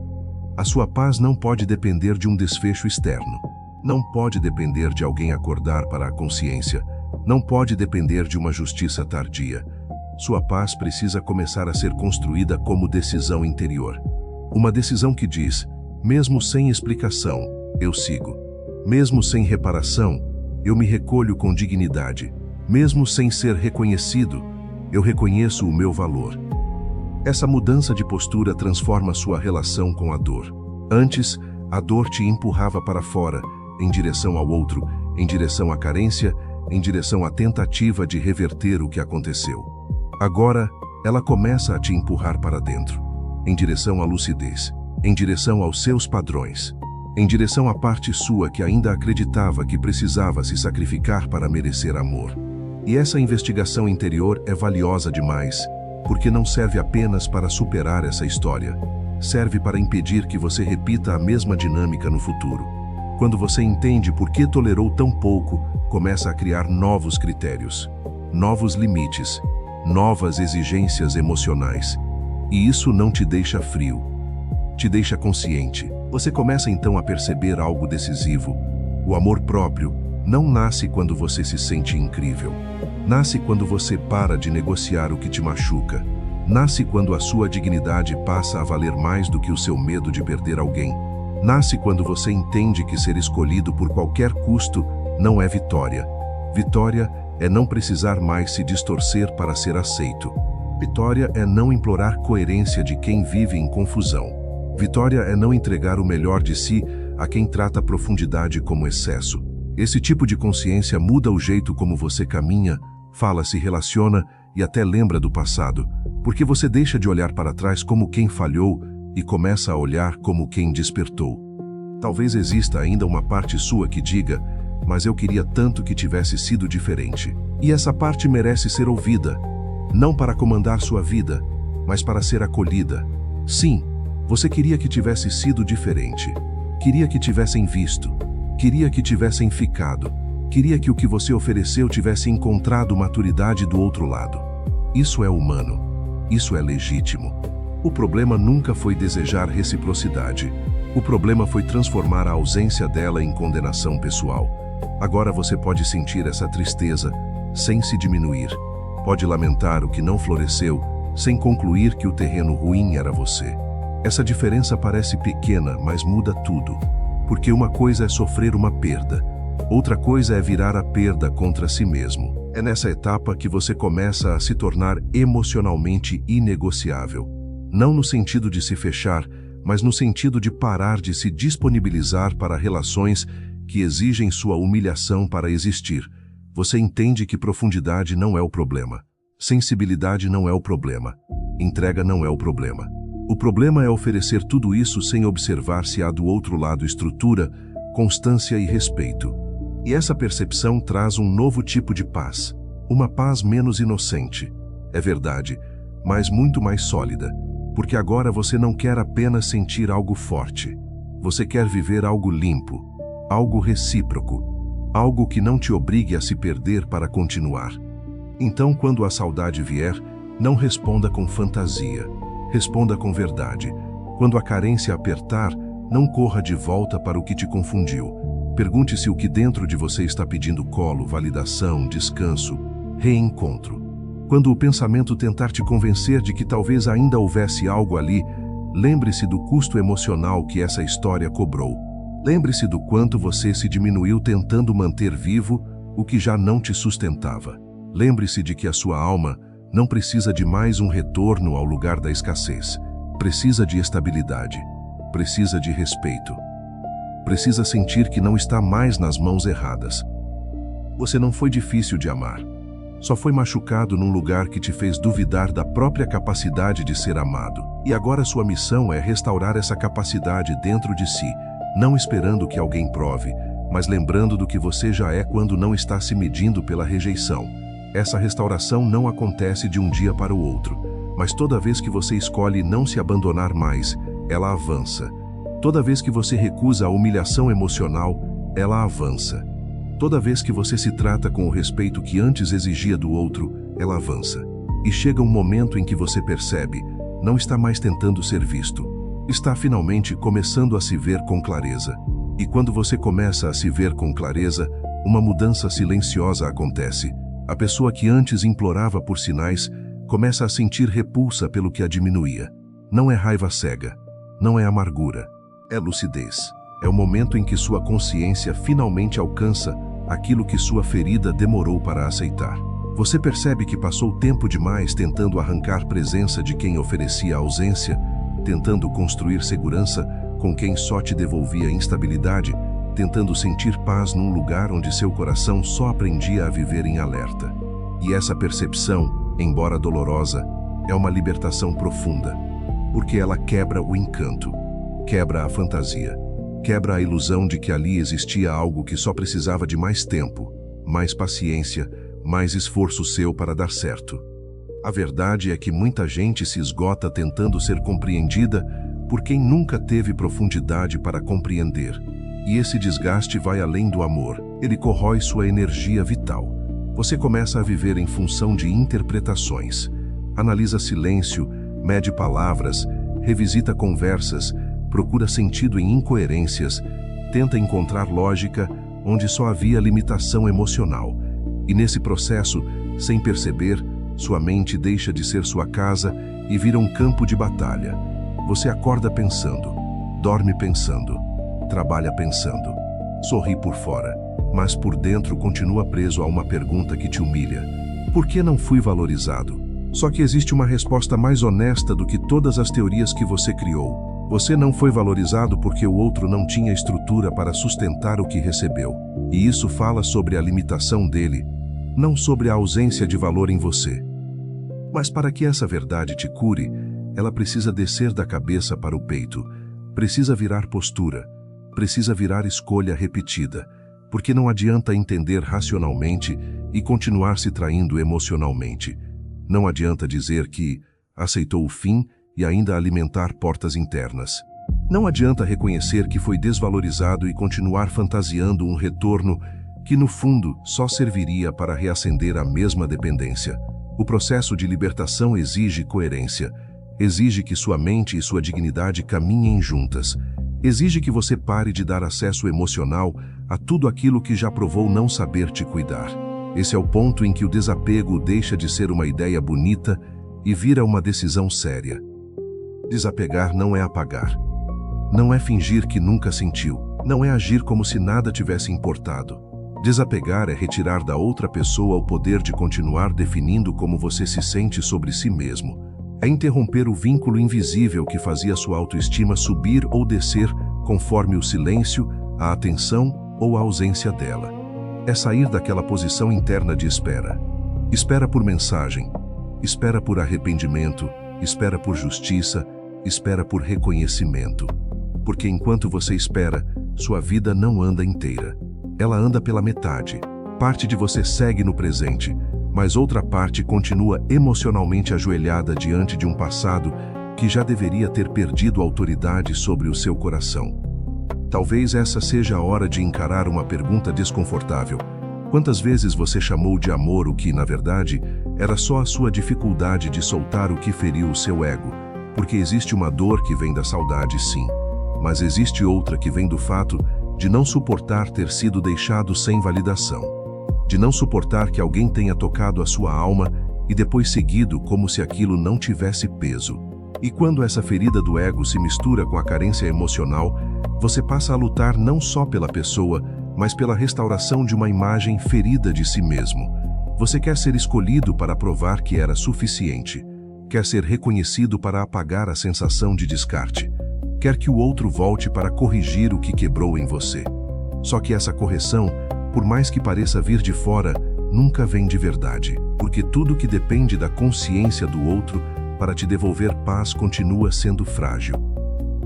A sua paz não pode depender de um desfecho externo. Não pode depender de alguém acordar para a consciência. Não pode depender de uma justiça tardia. Sua paz precisa começar a ser construída como decisão interior. Uma decisão que diz, mesmo sem explicação, eu sigo. Mesmo sem reparação, eu me recolho com dignidade. Mesmo sem ser reconhecido, eu reconheço o meu valor. Essa mudança de postura transforma sua relação com a dor. Antes, a dor te empurrava para fora, em direção ao outro, em direção à carência, em direção à tentativa de reverter o que aconteceu. Agora, ela começa a te empurrar para dentro, em direção à lucidez, em direção aos seus padrões, em direção à parte sua que ainda acreditava que precisava se sacrificar para merecer amor. E essa investigação interior é valiosa demais, porque não serve apenas para superar essa história, serve para impedir que você repita a mesma dinâmica no futuro. Quando você entende por que tolerou tão pouco, começa a criar novos critérios, novos limites, novas exigências emocionais. E isso não te deixa frio, te deixa consciente. Você começa então a perceber algo decisivo. O amor próprio não nasce quando você se sente incrível. Nasce quando você para de negociar o que te machuca. Nasce quando a sua dignidade passa a valer mais do que o seu medo de perder alguém. Nasce quando você entende que ser escolhido por qualquer custo não é vitória. Vitória é não precisar mais se distorcer para ser aceito. Vitória é não implorar coerência de quem vive em confusão. Vitória é não entregar o melhor de si a quem trata a profundidade como excesso. Esse tipo de consciência muda o jeito como você caminha, fala, se relaciona e até lembra do passado, porque você deixa de olhar para trás como quem falhou e começa a olhar como quem despertou. Talvez exista ainda uma parte sua que diga, mas eu queria tanto que tivesse sido diferente. E essa parte merece ser ouvida, não para comandar sua vida, mas para ser acolhida. Sim, você queria que tivesse sido diferente. Queria que tivessem visto. Queria que tivessem ficado. Queria que o que você ofereceu tivesse encontrado maturidade do outro lado. Isso é humano. Isso é legítimo. O problema nunca foi desejar reciprocidade. O problema foi transformar a ausência dela em condenação pessoal. Agora você pode sentir essa tristeza, sem se diminuir. Pode lamentar o que não floresceu, sem concluir que o terreno ruim era você. Essa diferença parece pequena, mas muda tudo. Porque uma coisa é sofrer uma perda, outra coisa é virar a perda contra si mesmo. É nessa etapa que você começa a se tornar emocionalmente inegociável. Não no sentido de se fechar, mas no sentido de parar de se disponibilizar para relações que exigem sua humilhação para existir. Você entende que profundidade não é o problema. Sensibilidade não é o problema. Entrega não é o problema. O problema é oferecer tudo isso sem observar se há do outro lado estrutura, constância e respeito. E essa percepção traz um novo tipo de paz. Uma paz menos inocente. É verdade, mas muito mais sólida. Porque agora você não quer apenas sentir algo forte. Você quer viver algo limpo, algo recíproco, algo que não te obrigue a se perder para continuar. Então, quando a saudade vier, não responda com fantasia. Responda com verdade. Quando a carência apertar, não corra de volta para o que te confundiu. Pergunte se o que dentro de você está pedindo colo, validação, descanso, reencontro. Quando o pensamento tentar te convencer de que talvez ainda houvesse algo ali, lembre-se do custo emocional que essa história cobrou. Lembre-se do quanto você se diminuiu tentando manter vivo o que já não te sustentava. Lembre-se de que a sua alma não precisa de mais um retorno ao lugar da escassez. Precisa de estabilidade. Precisa de respeito. Precisa sentir que não está mais nas mãos erradas. Você não foi difícil de amar. Só foi machucado num lugar que te fez duvidar da própria capacidade de ser amado. E agora sua missão é restaurar essa capacidade dentro de si, não esperando que alguém prove, mas lembrando do que você já é quando não está se medindo pela rejeição. Essa restauração não acontece de um dia para o outro, mas toda vez que você escolhe não se abandonar mais, ela avança. Toda vez que você recusa a humilhação emocional, ela avança. Toda vez que você se trata com o respeito que antes exigia do outro, ela avança. E chega um momento em que você percebe, não está mais tentando ser visto. Está finalmente começando a se ver com clareza. E quando você começa a se ver com clareza, uma mudança silenciosa acontece. A pessoa que antes implorava por sinais, começa a sentir repulsa pelo que a diminuía. Não é raiva cega, não é amargura, é lucidez. É o momento em que sua consciência finalmente alcança aquilo que sua ferida demorou para aceitar. Você percebe que passou tempo demais tentando arrancar presença de quem oferecia ausência, tentando construir segurança com quem só te devolvia instabilidade, tentando sentir paz num lugar onde seu coração só aprendia a viver em alerta. E essa percepção, embora dolorosa, é uma libertação profunda, porque ela quebra o encanto, quebra a fantasia, quebra a ilusão de que ali existia algo que só precisava de mais tempo, mais paciência, mais esforço seu para dar certo. A verdade é que muita gente se esgota tentando ser compreendida por quem nunca teve profundidade para compreender. E esse desgaste vai além do amor, ele corrói sua energia vital. Você começa a viver em função de interpretações. Analisa silêncio, mede palavras, revisita conversas, procura sentido em incoerências, tenta encontrar lógica onde só havia limitação emocional. E nesse processo, sem perceber, sua mente deixa de ser sua casa e vira um campo de batalha. Você acorda pensando, dorme pensando, trabalha pensando, sorri por fora, mas por dentro continua preso a uma pergunta que te humilha. Por que não fui valorizado? Só que existe uma resposta mais honesta do que todas as teorias que você criou. Você não foi valorizado porque o outro não tinha estrutura para sustentar o que recebeu. E isso fala sobre a limitação dele, não sobre a ausência de valor em você. Mas para que essa verdade te cure, ela precisa descer da cabeça para o peito, precisa virar postura, precisa virar escolha repetida, porque não adianta entender racionalmente e continuar se traindo emocionalmente. Não adianta dizer que aceitou o fim e ainda alimentar portas internas. Não adianta reconhecer que foi desvalorizado e continuar fantasiando um retorno que, no fundo, só serviria para reacender a mesma dependência. O processo de libertação exige coerência, exige que sua mente e sua dignidade caminhem juntas, exige que você pare de dar acesso emocional a tudo aquilo que já provou não saber te cuidar. Esse é o ponto em que o desapego deixa de ser uma ideia bonita e vira uma decisão séria. Desapegar não é apagar. Não é fingir que nunca sentiu. Não é agir como se nada tivesse importado. Desapegar é retirar da outra pessoa o poder de continuar definindo como você se sente sobre si mesmo. É interromper o vínculo invisível que fazia sua autoestima subir ou descer conforme o silêncio, a atenção ou a ausência dela. É sair daquela posição interna de espera. Espera por mensagem, espera por arrependimento, espera por justiça, espera por reconhecimento. Porque enquanto você espera, sua vida não anda inteira. Ela anda pela metade. Parte de você segue no presente, mas outra parte continua emocionalmente ajoelhada diante de um passado que já deveria ter perdido autoridade sobre o seu coração. Talvez essa seja a hora de encarar uma pergunta desconfortável. Quantas vezes você chamou de amor o que, na verdade, era só a sua dificuldade de soltar o que feriu o seu ego? Porque existe uma dor que vem da saudade, sim, mas existe outra que vem do fato de não suportar ter sido deixado sem validação, de não suportar que alguém tenha tocado a sua alma e depois seguido como se aquilo não tivesse peso. E quando essa ferida do ego se mistura com a carência emocional, você passa a lutar não só pela pessoa, mas pela restauração de uma imagem ferida de si mesmo. Você quer ser escolhido para provar que era suficiente. Quer ser reconhecido para apagar a sensação de descarte. Quer que o outro volte para corrigir o que quebrou em você. Só que essa correção, por mais que pareça vir de fora, nunca vem de verdade, porque tudo que depende da consciência do outro para te devolver paz continua sendo frágil.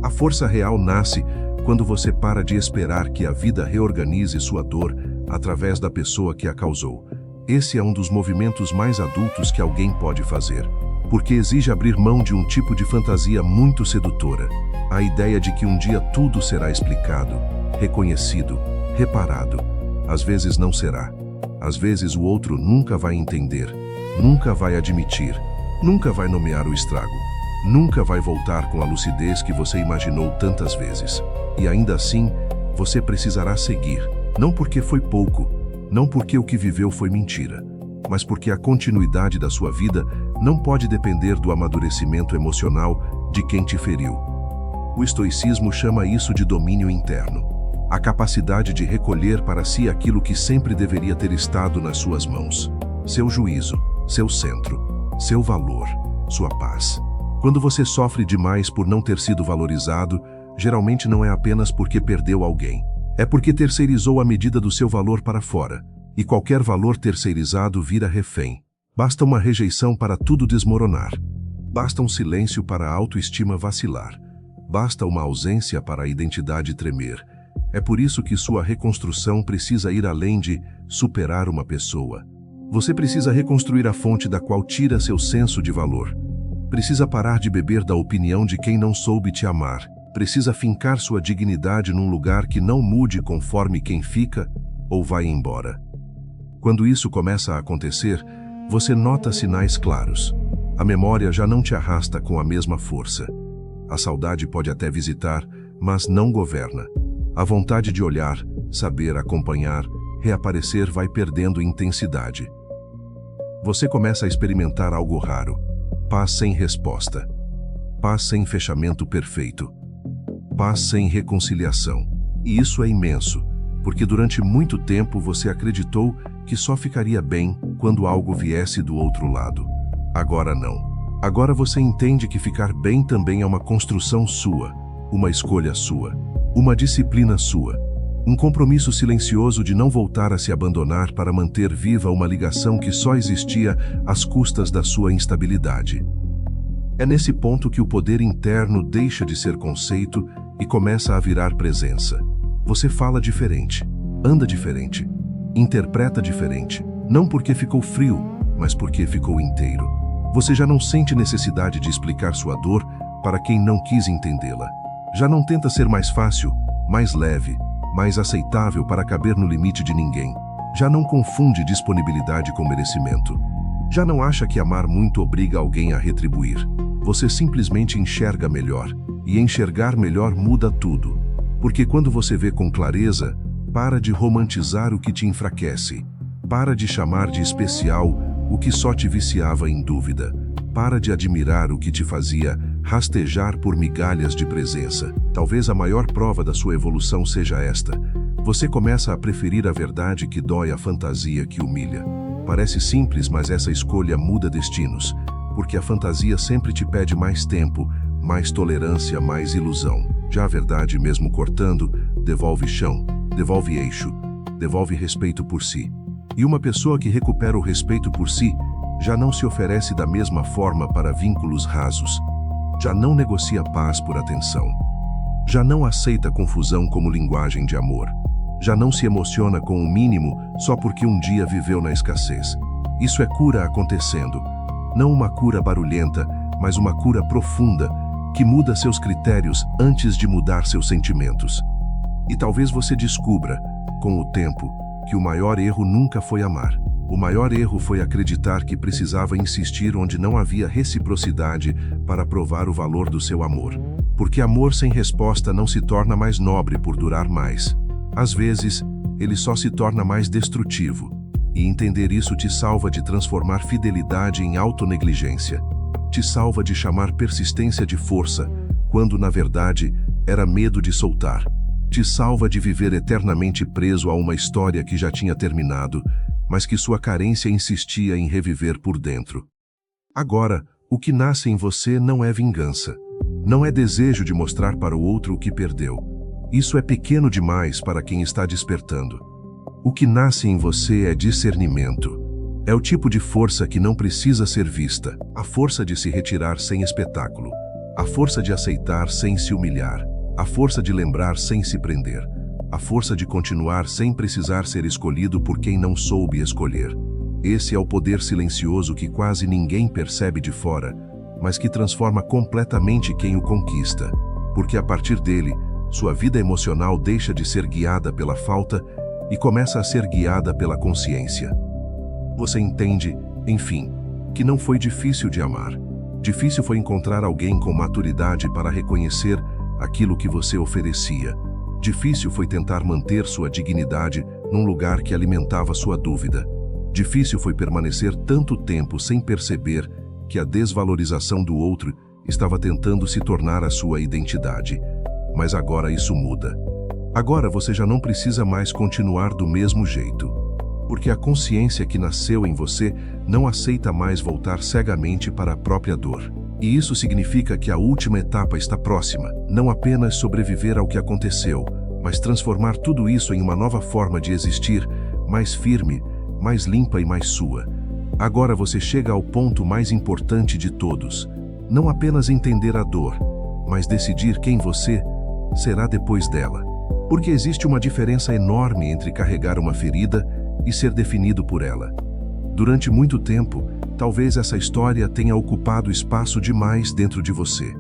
A força real nasce quando você para de esperar que a vida reorganize sua dor através da pessoa que a causou. Esse é um dos movimentos mais adultos que alguém pode fazer, porque exige abrir mão de um tipo de fantasia muito sedutora, a ideia de que um dia tudo será explicado, reconhecido, reparado. Às vezes não será. Às vezes o outro nunca vai entender, nunca vai admitir, nunca vai nomear o estrago, nunca vai voltar com a lucidez que você imaginou tantas vezes. E ainda assim, você precisará seguir, não porque foi pouco, não porque o que viveu foi mentira, mas porque a continuidade da sua vida não pode depender do amadurecimento emocional de quem te feriu. O estoicismo chama isso de domínio interno, a capacidade de recolher para si aquilo que sempre deveria ter estado nas suas mãos, seu juízo, seu centro, seu valor, sua paz. Quando você sofre demais por não ter sido valorizado, geralmente não é apenas porque perdeu alguém. É porque terceirizou a medida do seu valor para fora, e qualquer valor terceirizado vira refém. Basta uma rejeição para tudo desmoronar. Basta um silêncio para a autoestima vacilar. Basta uma ausência para a identidade tremer. É por isso que sua reconstrução precisa ir além de superar uma pessoa. Você precisa reconstruir a fonte da qual tira seu senso de valor. Precisa parar de beber da opinião de quem não soube te amar. Precisa fincar sua dignidade num lugar que não mude conforme quem fica ou vai embora. Quando isso começa a acontecer, você nota sinais claros. A memória já não te arrasta com a mesma força. A saudade pode até visitar, mas não governa. A vontade de olhar, saber acompanhar, reaparecer vai perdendo intensidade. Você começa a experimentar algo raro. Paz sem resposta. Paz sem fechamento perfeito. Paz sem reconciliação. E isso é imenso, porque durante muito tempo você acreditou que só ficaria bem quando algo viesse do outro lado. Agora não. Agora você entende que ficar bem também é uma construção sua, uma escolha sua, uma disciplina sua, um compromisso silencioso de não voltar a se abandonar para manter viva uma ligação que só existia às custas da sua instabilidade. É nesse ponto que o poder interno deixa de ser conceito e começa a virar presença. Você fala diferente, anda diferente, interpreta diferente, não porque ficou frio, mas porque ficou inteiro. Você já não sente necessidade de explicar sua dor para quem não quis entendê-la. Já não tenta ser mais fácil, mais leve, mais aceitável para caber no limite de ninguém. Já não confunde disponibilidade com merecimento. Já não acha que amar muito obriga alguém a retribuir. Você simplesmente enxerga melhor, e enxergar melhor muda tudo. Porque quando você vê com clareza, para de romantizar o que te enfraquece. Para de chamar de especial o que só te viciava em dúvida. Para de admirar o que te fazia rastejar por migalhas de presença. Talvez a maior prova da sua evolução seja esta. Você começa a preferir a verdade que dói à fantasia que humilha. Parece simples, mas essa escolha muda destinos, porque a fantasia sempre te pede mais tempo, mais tolerância, mais ilusão. Já a verdade, mesmo cortando, devolve chão, devolve eixo, devolve respeito por si. E uma pessoa que recupera o respeito por si já não se oferece da mesma forma para vínculos rasos. Já não negocia paz por atenção. Já não aceita confusão como linguagem de amor. Já não se emociona com o mínimo só porque um dia viveu na escassez. Isso é cura acontecendo. Não uma cura barulhenta, mas uma cura profunda, que muda seus critérios antes de mudar seus sentimentos. E talvez você descubra, com o tempo, que o maior erro nunca foi amar. O maior erro foi acreditar que precisava insistir onde não havia reciprocidade para provar o valor do seu amor. Porque amor sem resposta não se torna mais nobre por durar mais. Às vezes, ele só se torna mais destrutivo. E entender isso te salva de transformar fidelidade em autonegligência. Te salva de chamar persistência de força, quando na verdade era medo de soltar. Te salva de viver eternamente preso a uma história que já tinha terminado, mas que sua carência insistia em reviver por dentro. Agora, o que nasce em você não é vingança. Não é desejo de mostrar para o outro o que perdeu. Isso é pequeno demais para quem está despertando. O que nasce em você é discernimento. É o tipo de força que não precisa ser vista. A força de se retirar sem espetáculo. A força de aceitar sem se humilhar. A força de lembrar sem se prender. A força de continuar sem precisar ser escolhido por quem não soube escolher. Esse é o poder silencioso que quase ninguém percebe de fora, mas que transforma completamente quem o conquista. Porque a partir dele, sua vida emocional deixa de ser guiada pela falta e começa a ser guiada pela consciência. Você entende, enfim, que não foi difícil de amar. Difícil foi encontrar alguém com maturidade para reconhecer aquilo que você oferecia. Difícil foi tentar manter sua dignidade num lugar que alimentava sua dúvida. Difícil foi permanecer tanto tempo sem perceber que a desvalorização do outro estava tentando se tornar a sua identidade. Mas agora isso muda. Agora você já não precisa mais continuar do mesmo jeito. Porque a consciência que nasceu em você não aceita mais voltar cegamente para a própria dor. E isso significa que a última etapa está próxima, não apenas sobreviver ao que aconteceu, mas transformar tudo isso em uma nova forma de existir, mais firme, mais limpa e mais sua. Agora você chega ao ponto mais importante de todos, não apenas entender a dor, mas decidir quem você será depois dela. Porque existe uma diferença enorme entre carregar uma ferida e ser definido por ela. Durante muito tempo, talvez essa história tenha ocupado espaço demais dentro de você.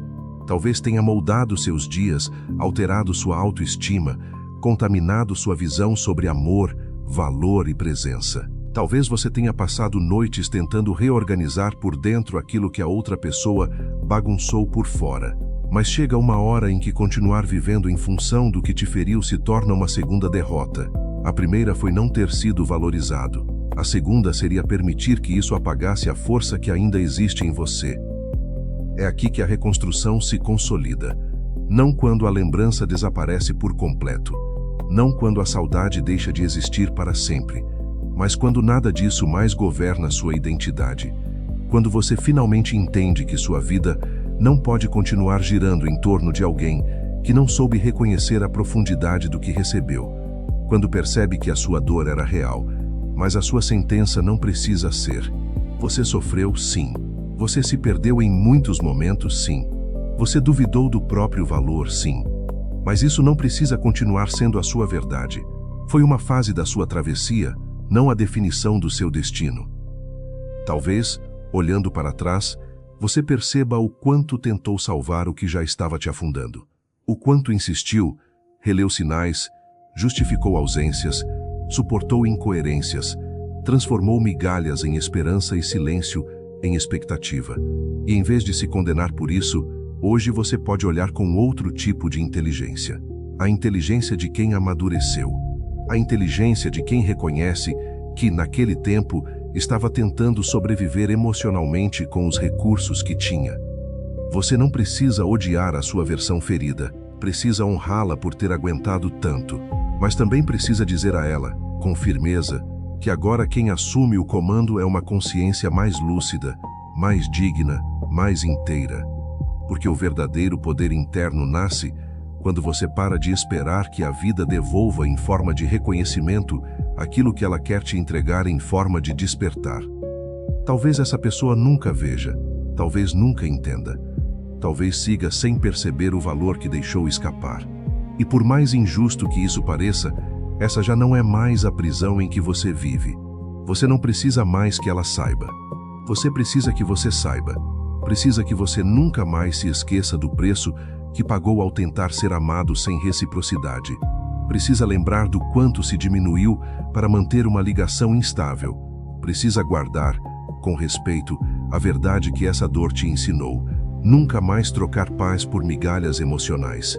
Talvez tenha moldado seus dias, alterado sua autoestima, contaminado sua visão sobre amor, valor e presença. Talvez você tenha passado noites tentando reorganizar por dentro aquilo que a outra pessoa bagunçou por fora. Mas chega uma hora em que continuar vivendo em função do que te feriu se torna uma segunda derrota. A primeira foi não ter sido valorizado. A segunda seria permitir que isso apagasse a força que ainda existe em você. É aqui que a reconstrução se consolida. Não quando a lembrança desaparece por completo. Não quando a saudade deixa de existir para sempre. Mas quando nada disso mais governa sua identidade. Quando você finalmente entende que sua vida não pode continuar girando em torno de alguém que não soube reconhecer a profundidade do que recebeu. Quando percebe que a sua dor era real, mas a sua sentença não precisa ser. Você sofreu, sim. Você se perdeu em muitos momentos, sim. Você duvidou do próprio valor, sim. Mas isso não precisa continuar sendo a sua verdade. Foi uma fase da sua travessia, não a definição do seu destino. Talvez, olhando para trás, você perceba o quanto tentou salvar o que já estava te afundando. O quanto insistiu, releu sinais, justificou ausências, suportou incoerências, transformou migalhas em esperança e silêncio em expectativa. E em vez de se condenar por isso, hoje você pode olhar com outro tipo de inteligência. A inteligência de quem amadureceu. A inteligência de quem reconhece que, naquele tempo, estava tentando sobreviver emocionalmente com os recursos que tinha. Você não precisa odiar a sua versão ferida, precisa honrá-la por ter aguentado tanto, mas também precisa dizer a ela, com firmeza, que agora quem assume o comando é uma consciência mais lúcida, mais digna, mais inteira. Porque o verdadeiro poder interno nasce quando você para de esperar que a vida devolva em forma de reconhecimento aquilo que ela quer te entregar em forma de despertar. Talvez essa pessoa nunca veja, talvez nunca entenda, talvez siga sem perceber o valor que deixou escapar. E por mais injusto que isso pareça, essa já não é mais a prisão em que você vive. Você não precisa mais que ela saiba. Você precisa que você saiba. Precisa que você nunca mais se esqueça do preço que pagou ao tentar ser amado sem reciprocidade. Precisa lembrar do quanto se diminuiu para manter uma ligação instável. Precisa guardar, com respeito, a verdade que essa dor te ensinou. Nunca mais trocar paz por migalhas emocionais.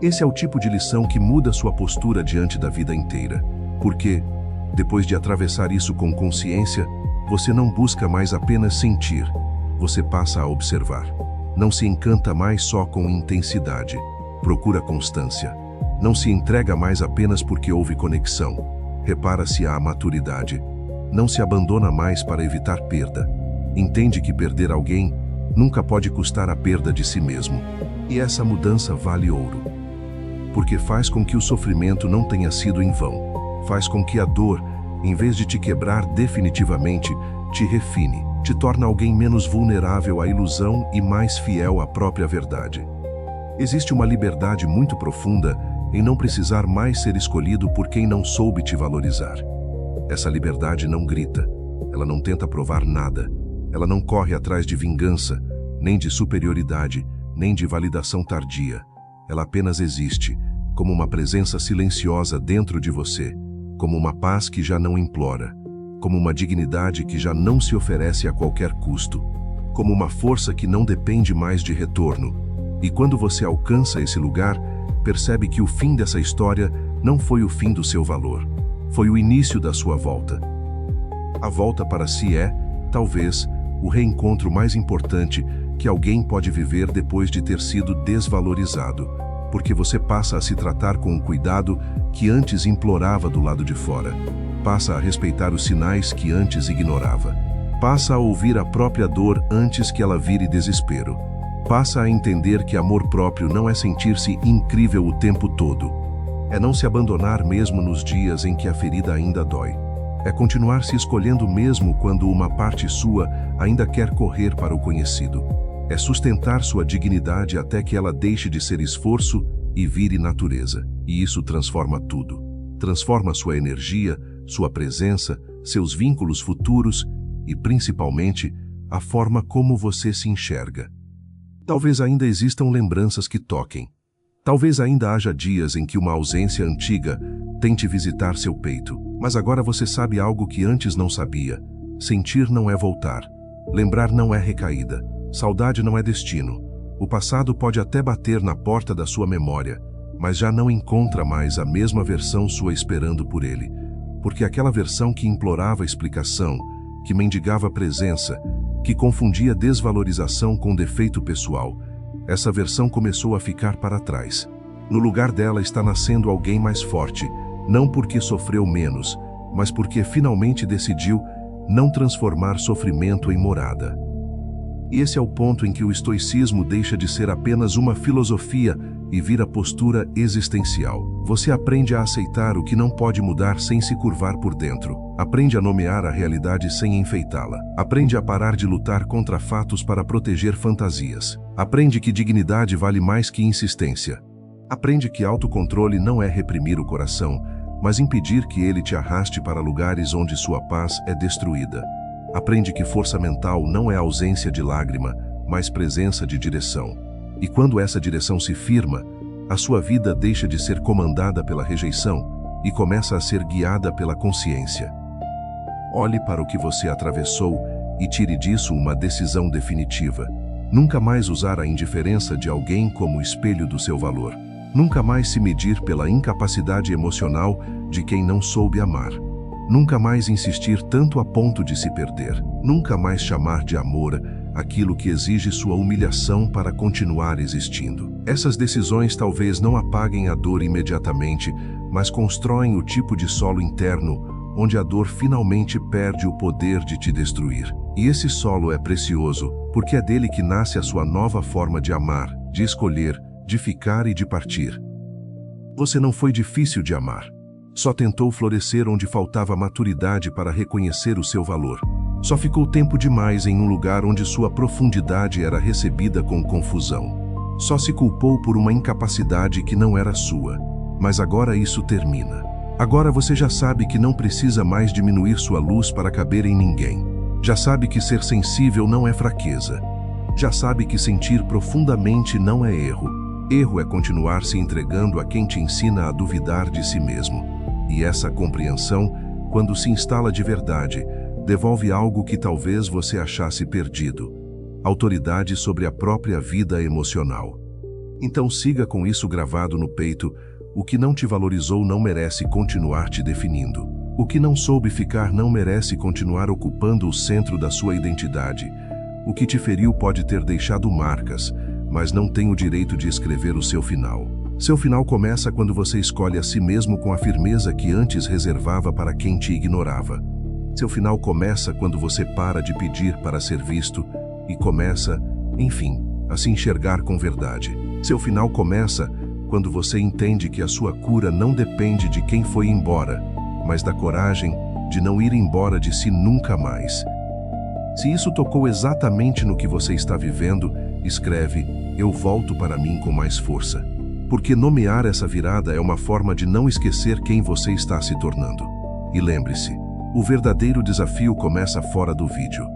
Esse é o tipo de lição que muda sua postura diante da vida inteira. Porque, depois de atravessar isso com consciência, você não busca mais apenas sentir, você passa a observar. Não se encanta mais só com intensidade, procura constância. Não se entrega mais apenas porque houve conexão, repara-se à maturidade. Não se abandona mais para evitar perda. Entende que perder alguém nunca pode custar a perda de si mesmo. E essa mudança vale ouro. Porque faz com que o sofrimento não tenha sido em vão. Faz com que a dor, em vez de te quebrar definitivamente, te refine, te torna alguém menos vulnerável à ilusão e mais fiel à própria verdade. Existe uma liberdade muito profunda em não precisar mais ser escolhido por quem não soube te valorizar. Essa liberdade não grita, ela não tenta provar nada, ela não corre atrás de vingança, nem de superioridade, nem de validação tardia. Ela apenas existe, como uma presença silenciosa dentro de você, como uma paz que já não implora, como uma dignidade que já não se oferece a qualquer custo, como uma força que não depende mais de retorno. E quando você alcança esse lugar, percebe que o fim dessa história não foi o fim do seu valor, foi o início da sua volta. A volta para si é, talvez, o reencontro mais importante que alguém pode viver depois de ter sido desvalorizado, porque você passa a se tratar com o cuidado que antes implorava do lado de fora, passa a respeitar os sinais que antes ignorava, passa a ouvir a própria dor antes que ela vire desespero, passa a entender que amor próprio não é sentir-se incrível o tempo todo, é não se abandonar mesmo nos dias em que a ferida ainda dói. É continuar se escolhendo mesmo quando uma parte sua ainda quer correr para o conhecido. É sustentar sua dignidade até que ela deixe de ser esforço e vire natureza. E isso transforma tudo. Transforma sua energia, sua presença, seus vínculos futuros e, principalmente, a forma como você se enxerga. Talvez ainda existam lembranças que toquem. Talvez ainda haja dias em que uma ausência antiga tente visitar seu peito. Mas agora você sabe algo que antes não sabia. Sentir não é voltar. Lembrar não é recaída. Saudade não é destino. O passado pode até bater na porta da sua memória, mas já não encontra mais a mesma versão sua esperando por ele. Porque aquela versão que implorava explicação, que mendigava presença, que confundia desvalorização com defeito pessoal, essa versão começou a ficar para trás. No lugar dela está nascendo alguém mais forte, não porque sofreu menos, mas porque finalmente decidiu não transformar sofrimento em morada. E esse é o ponto em que o estoicismo deixa de ser apenas uma filosofia e vira postura existencial. Você aprende a aceitar o que não pode mudar sem se curvar por dentro. Aprende a nomear a realidade sem enfeitá-la. Aprende a parar de lutar contra fatos para proteger fantasias. Aprende que dignidade vale mais que insistência. Aprende que autocontrole não é reprimir o coração, mas impedir que ele te arraste para lugares onde sua paz é destruída. Aprende que força mental não é ausência de lágrima, mas presença de direção. E quando essa direção se firma, a sua vida deixa de ser comandada pela rejeição e começa a ser guiada pela consciência. Olhe para o que você atravessou e tire disso uma decisão definitiva. Nunca mais usar a indiferença de alguém como espelho do seu valor. Nunca mais se medir pela incapacidade emocional de quem não soube amar. Nunca mais insistir tanto a ponto de se perder. Nunca mais chamar de amor aquilo que exige sua humilhação para continuar existindo. Essas decisões talvez não apaguem a dor imediatamente, mas constroem o tipo de solo interno onde a dor finalmente perde o poder de te destruir. E esse solo é precioso, porque é dele que nasce a sua nova forma de amar, de escolher, de ficar e de partir. Você não foi difícil de amar. Só tentou florescer onde faltava maturidade para reconhecer o seu valor. Só ficou tempo demais em um lugar onde sua profundidade era recebida com confusão. Só se culpou por uma incapacidade que não era sua. Mas agora isso termina. Agora você já sabe que não precisa mais diminuir sua luz para caber em ninguém. Já sabe que ser sensível não é fraqueza. Já sabe que sentir profundamente não é erro. Erro é continuar se entregando a quem te ensina a duvidar de si mesmo. E essa compreensão, quando se instala de verdade, devolve algo que talvez você achasse perdido: autoridade sobre a própria vida emocional. Então siga com isso gravado no peito: o que não te valorizou não merece continuar te definindo. O que não soube ficar não merece continuar ocupando o centro da sua identidade. O que te feriu pode ter deixado marcas, mas não tem o direito de escrever o seu final. Seu final começa quando você escolhe a si mesmo com a firmeza que antes reservava para quem te ignorava. Seu final começa quando você para de pedir para ser visto e começa, enfim, a se enxergar com verdade. Seu final começa quando você entende que a sua cura não depende de quem foi embora, mas da coragem de não ir embora de si nunca mais. Se isso tocou exatamente no que você está vivendo, escreve: eu volto para mim com mais força. Porque nomear essa virada é uma forma de não esquecer quem você está se tornando. E lembre-se, o verdadeiro desafio começa fora do vídeo.